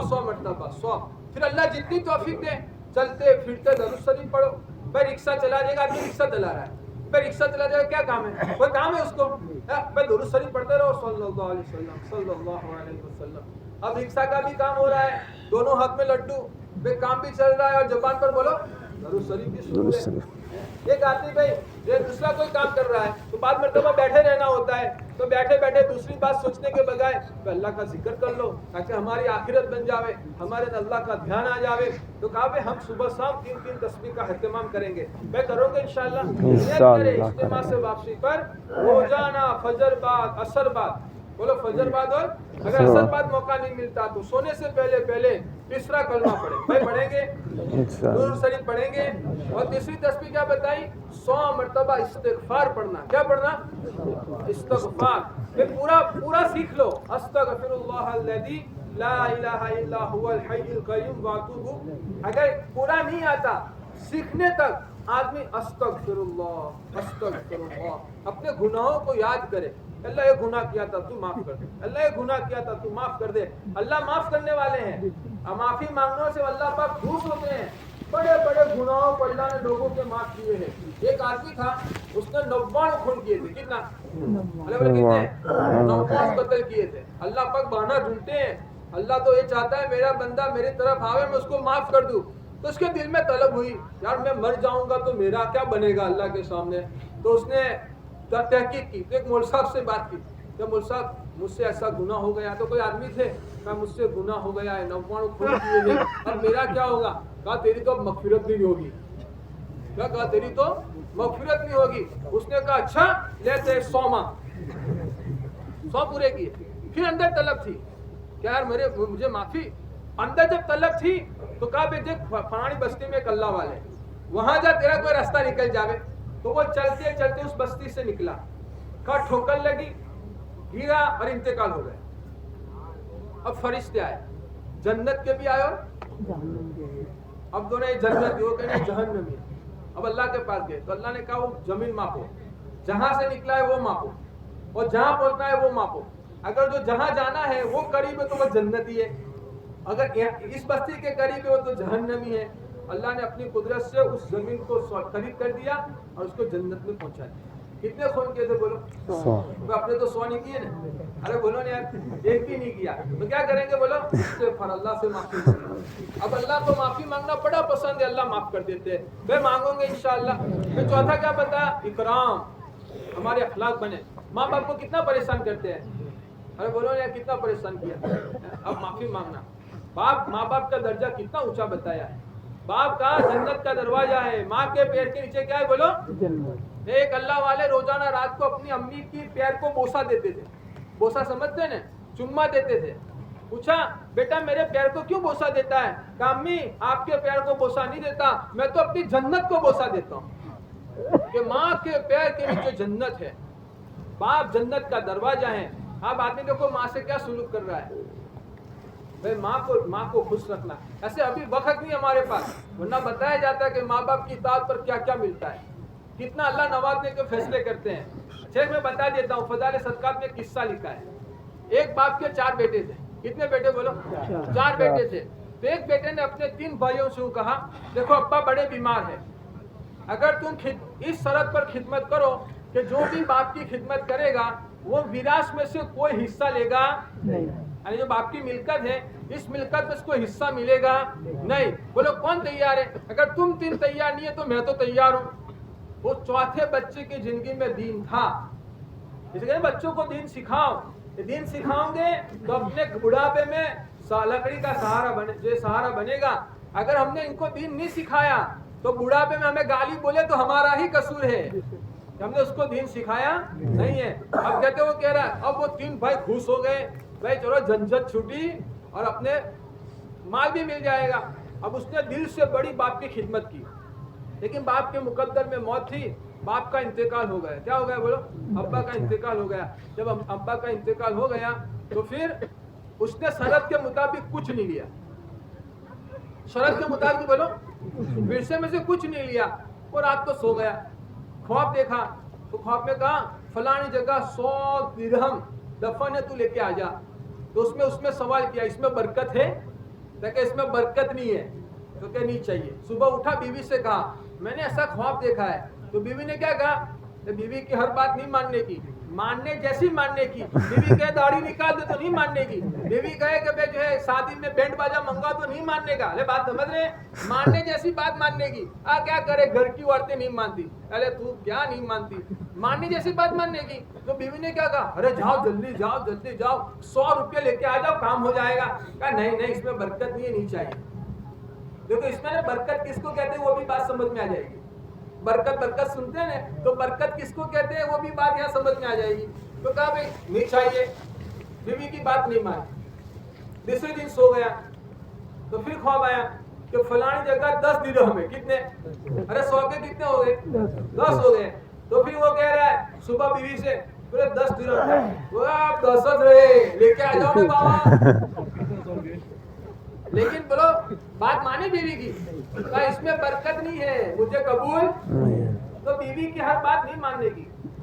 100 مرتبہ 100. پھر اللہ جتنی توفیق دے چلتے پھرتے درود شریف پڑھو. بھائی رکشہ چلا جائے گا, آدمی رکشہ چلا رہا ہے, بھائی رکشہ چلا جائے گا کیا کام ہے؟ کوئی کام ہے اس کو؟ بھائی درود شریف پڑھتے رہو صلی اللہ علیہ وسلم صلی اللہ علیہ وسلم. اب رکشہ کا بھی کام ہو رہا ہے, دونوں ہاتھ میں لڈو, بھائی کام بھی چل رہا ہے اور زبان پر بولو درود شریف بھی شروع ہے. ایک آدمی بھائی یہ دوسرا کوئی کام کر رہا ہے تو بعد مرتبہ بیٹھے رہنا ہوتا ہے, تو بیٹھے بیٹھے دوسری بات سوچنے کے بجائے اللہ کا ذکر کر لو تاکہ ہماری آخرت بن جاوے, ہمارے اللہ کا دھیان آ جاوے. تو کہا بھائی ہم صبح شام 3 تسبیح کا اہتمام کریں گے. میں کروں گے انشاءاللہ. اجتماع سے واپسی پر روزانہ فجر بعد اثر بعد بولو فجر بعد, اور اگر اثر بعد موقع نہیں ملتا تو سونے سے پہلے تیسرا کلمہ پڑھیں. بھائی پڑھیں گے درود شریف پڑھیں گے. اور تیسری تسبیح کیا بتائی؟ 100 مرتبہ استغفار پڑھنا. کیا پڑھنا؟ استغفار. پھر پورا سیکھ لو. استغفر اللہ الذی لا الہ الا هو الحی القیوم واتوب. اگر پورا نہیں آتا سیکھنے تک آدمی استغفر اللہ اپنے گناہوں کو یاد کرے. اللہ یہ گناہ کیا تھا تو معاف کر دے، اللہ یہ گناہ کیا تھا تو معاف کر دے. اللہ معاف کرنے والے ہیں. معافی مانگنے سے اللہ پاک خوش ہوتے ہیں. بڑے بڑے گناہوں کو اللہ نے لوگوں کے معاف کیے ہیں. ایک آدمی تھا، اس نے 99 خون کیے تھے. کتنا؟ کتنے؟ 99 قتل کیے تھے. اللہ پاک بہانہ ڈھونڈتے ہیں. اللہ تو یہ چاہتا ہے میرا بندہ میری طرف آوے، میں اس کو معاف کر دوں. تو اس کے دل میں طلب ہوئی، یار میں مر جاؤں گا تو میرا کیا بنے گا اللہ کے سامنے. تو اس نے تحقیق کی. تو ایک مول صاحب سے بات کی کہ مول صاحب مجھ سے ایسا گناہ ہو گیا. تو کوئی آدمی تھے، کہا مجھ سے گناہ ہو گیا ہے، 99 خون کیے ہیں، اب میرا کیا ہوگا؟ کہا تیری تو مغفرت نہیں ہوگی. کیا کہا؟ تیری تو مغفرت نہیں ہوگی. اس نے کہا اچھا لیتے 100 ماہ 100 پورے کیے. پھر اندر طلب تھی کہ یار مجھے معافی. اندر جب طلب تھی تو کہا بے دیکھ فلانی بستی میں ایک اللہ والے، وہاں جا تیرا کوئی راستہ نکل جاوے. تو وہ چلتے چلتے اس بستی سے نکلا. کہا ٹھوکر لگی، گرا اور انتقال ہو گئے. اب فرشتے آئے، جنت کے بھی آئے اور اب دونوں جنت ہو گئے جہنمی. اب اللہ کے پاس گئے تو اللہ نے کہا وہ زمین ماپو، جہاں سے نکلا ہے وہ ماپو، اور جہاں پہنچنا ہے وہ ماپو. اگر جو جہاں جانا ہے وہ قریب ہے تو وہ جنتی ہے، اگر اس بستی کے قریب ہے وہ تو جہنمی ہے. اللہ نے اپنی قدرت سے اس زمین کو قریب کر دیا اور اس کو جنت میں پہنچا دیا. کتنے خون کیے تھے بولو؟ 100. اپنے تو 100 نہیں کیے نا. ارے بولو نا یار، ایک بھی نہیں کیا تو کیا کریں گے بولو؟ استغفار اللہ سے معافی مانگنا. اب اللہ کو معافی مانگنا بڑا پسند ہے، اللہ معاف کر دیتے ہیں. میں مانگوں گے انشاءاللہ. پھر چوتھا کیا بتا؟ اکرام. ہمارے اخلاق بنے. ماں باپ کو کتنا پریشان کرتے ہیں. ارے بولو یار کتنا پریشان کیا. اب معافی مانگنا. ماں باپ کا درجہ کتنا اونچا بتایا ہے. باپ کا جنت کا دروازہ ہے، ماں کے پیر کے نیچے کیا ہے بولو؟ جنت. ایک اللہ والے روزانہ رات کو اپنی امی کی پیر کو بوسا دیتے تھے. بوسا سمجھتے نا؟ چما دیتے تھے. پوچھا بیٹا میرے پیر کو کیوں بوسا دیتا ہے؟ کہا امی آپ کے پیر کو بوسا نہیں دیتا، میں تو اپنی جنت کو بوسا دیتا ہوں. کہ ماں کے پیر کے نیچے جنت ہے، باپ جنت کا دروازہ ہے. اب آدمی دیکھو ماں سے کیا سلوک کر رہا ہے. بھائی ماں کو خوش رکھنا. ایسے ابھی وقت نہیں ہمارے پاس، ورنہ بتایا جاتا ہے کہ ماں باپ کی اطاعت پر کیا کیا ملتا ہے، کتنا اللہ نوازنے کے فیصلے کرتے ہیں. اچھا میں بتا دیتا ہوں، فضائل صدقات میں قصہ لکھا ہے. ایک باپ کے 4 بیٹے تھے. کتنے بیٹے بولو؟ 4 بیٹے تھے. تو ایک بیٹے نے اپنے 3 بھائیوں سے کہا دیکھو ابا بڑے بیمار ہیں، اگر تم اس شرط پر خدمت کرو کہ جو بھی باپ کی خدمت کرے گا وہ وراثت میں سے کوئی حصہ لے گا نہیں. یعنی جو باپ کی ملکت ہے اس ملکت میں اس کو حصہ ملے گا نہیں. بولو کون تیار ہے؟ اگر تم 3 تیار نہیں ہے تو میں تو تیار ہوں. وہ چوتھے بچے کی زندگی میں دین تھا. اس لیے بچوں کو دین سکھاؤ. دین سکھاؤں گے تو اپنے بڑھاپے میں لکڑی کا سہارا بنے گا. اگر ہم نے ان کو دین نہیں سکھایا تو بڑھاپے میں ہمیں گالی بولے تو ہمارا ہی قصور ہے، ہم نے اس کو دین سکھایا نہیں ہے. اب کہتے وہ کہہ رہا ہے اب وہ 3 بھائی خوش ہو گئے، بھائی چلو جھنجھٹ چھوٹی اور اپنے مال بھی مل جائے گا. اب اس نے دل سے بڑی باپ کی خدمت کی، لیکن باپ کے مقدر میں موت تھی. باپ کا انتقال ہو گیا. کیا ہو گیا بولو؟ ابا کا انتقال ہو گیا. جب ابا کا انتقال ہو گیا تو پھر اس نے شرط کے مطابق کچھ نہیں لیا. شرط کے مطابق بولو ورثے میں سے کچھ نہیں لیا. وہ رات کو سو گیا، خواب دیکھا تو خواب میں کہا فلانی جگہ 100 درہم دفن ہے، تو لے کے آ جا. تو اس میں سوال کیا اس میں برکت ہے؟ کہ اس میں برکت نہیں ہے. تو کہ نہیں چاہیے. صبح اٹھا بیوی سے کہا میں نے ایسا خواب دیکھا ہے. تو بیوی نے کیا کہا؟ بیوی کی ہر بات نہیں ماننے کی، ماننے جیسی ماننے کی. بیوی کہے داڑھی نکال دے تو نہیں ماننے کی. بیوی کہے کہ بے جو ہے شادی میں بینڈ باجا منگوا تو نہیں ماننے کا. ارے بات سمجھ رہے ہیں؟ ماننے جیسی بات ماننے کی. کیا کرے گھر کی عورتیں نہیں مانتی. ارے تو کیا نہیں مانتی؟ ماننے جیسی بات ماننے کی. تو بیوی نے کیا کہا؟ ارے جاؤ جلدی جاؤ 100 روپے لے کے آ جاؤ کام ہو جائے گا. کہا نہیں اس میں برکت نہیں چاہیے. دیکھو اس میں برکت کس کو کہتے ہیں وہ بھی بات سمجھ میں آ جائے گی. برکت سنتے ہیں تو برکت کس کو کہتے ہیں وہ بھی بات یہاں سمجھ میں آ جائے گی. تو کہا بھائی نہیں چاہیے. بیوی کی بات نہیں مانی. دوسرے دن سو گیا تو پھر خواب آیا کہ فلانی جگہ 10 درہم ہے. کتنے؟ ارے 100 کے کتنے ہو گئے؟ 10 ہو گئے. تو پھر وہ کہہ رہا ہے صبح بیوی سے 10 درہم وہ آپ 10 رہے لے کے آ جاؤ میں بابا. لیکن بولو بات مانی بیوی کی. اس میں برکت نہیں ہے، مجھے قبول. تو بیوی کی ہر بات نہیں ماننے کی.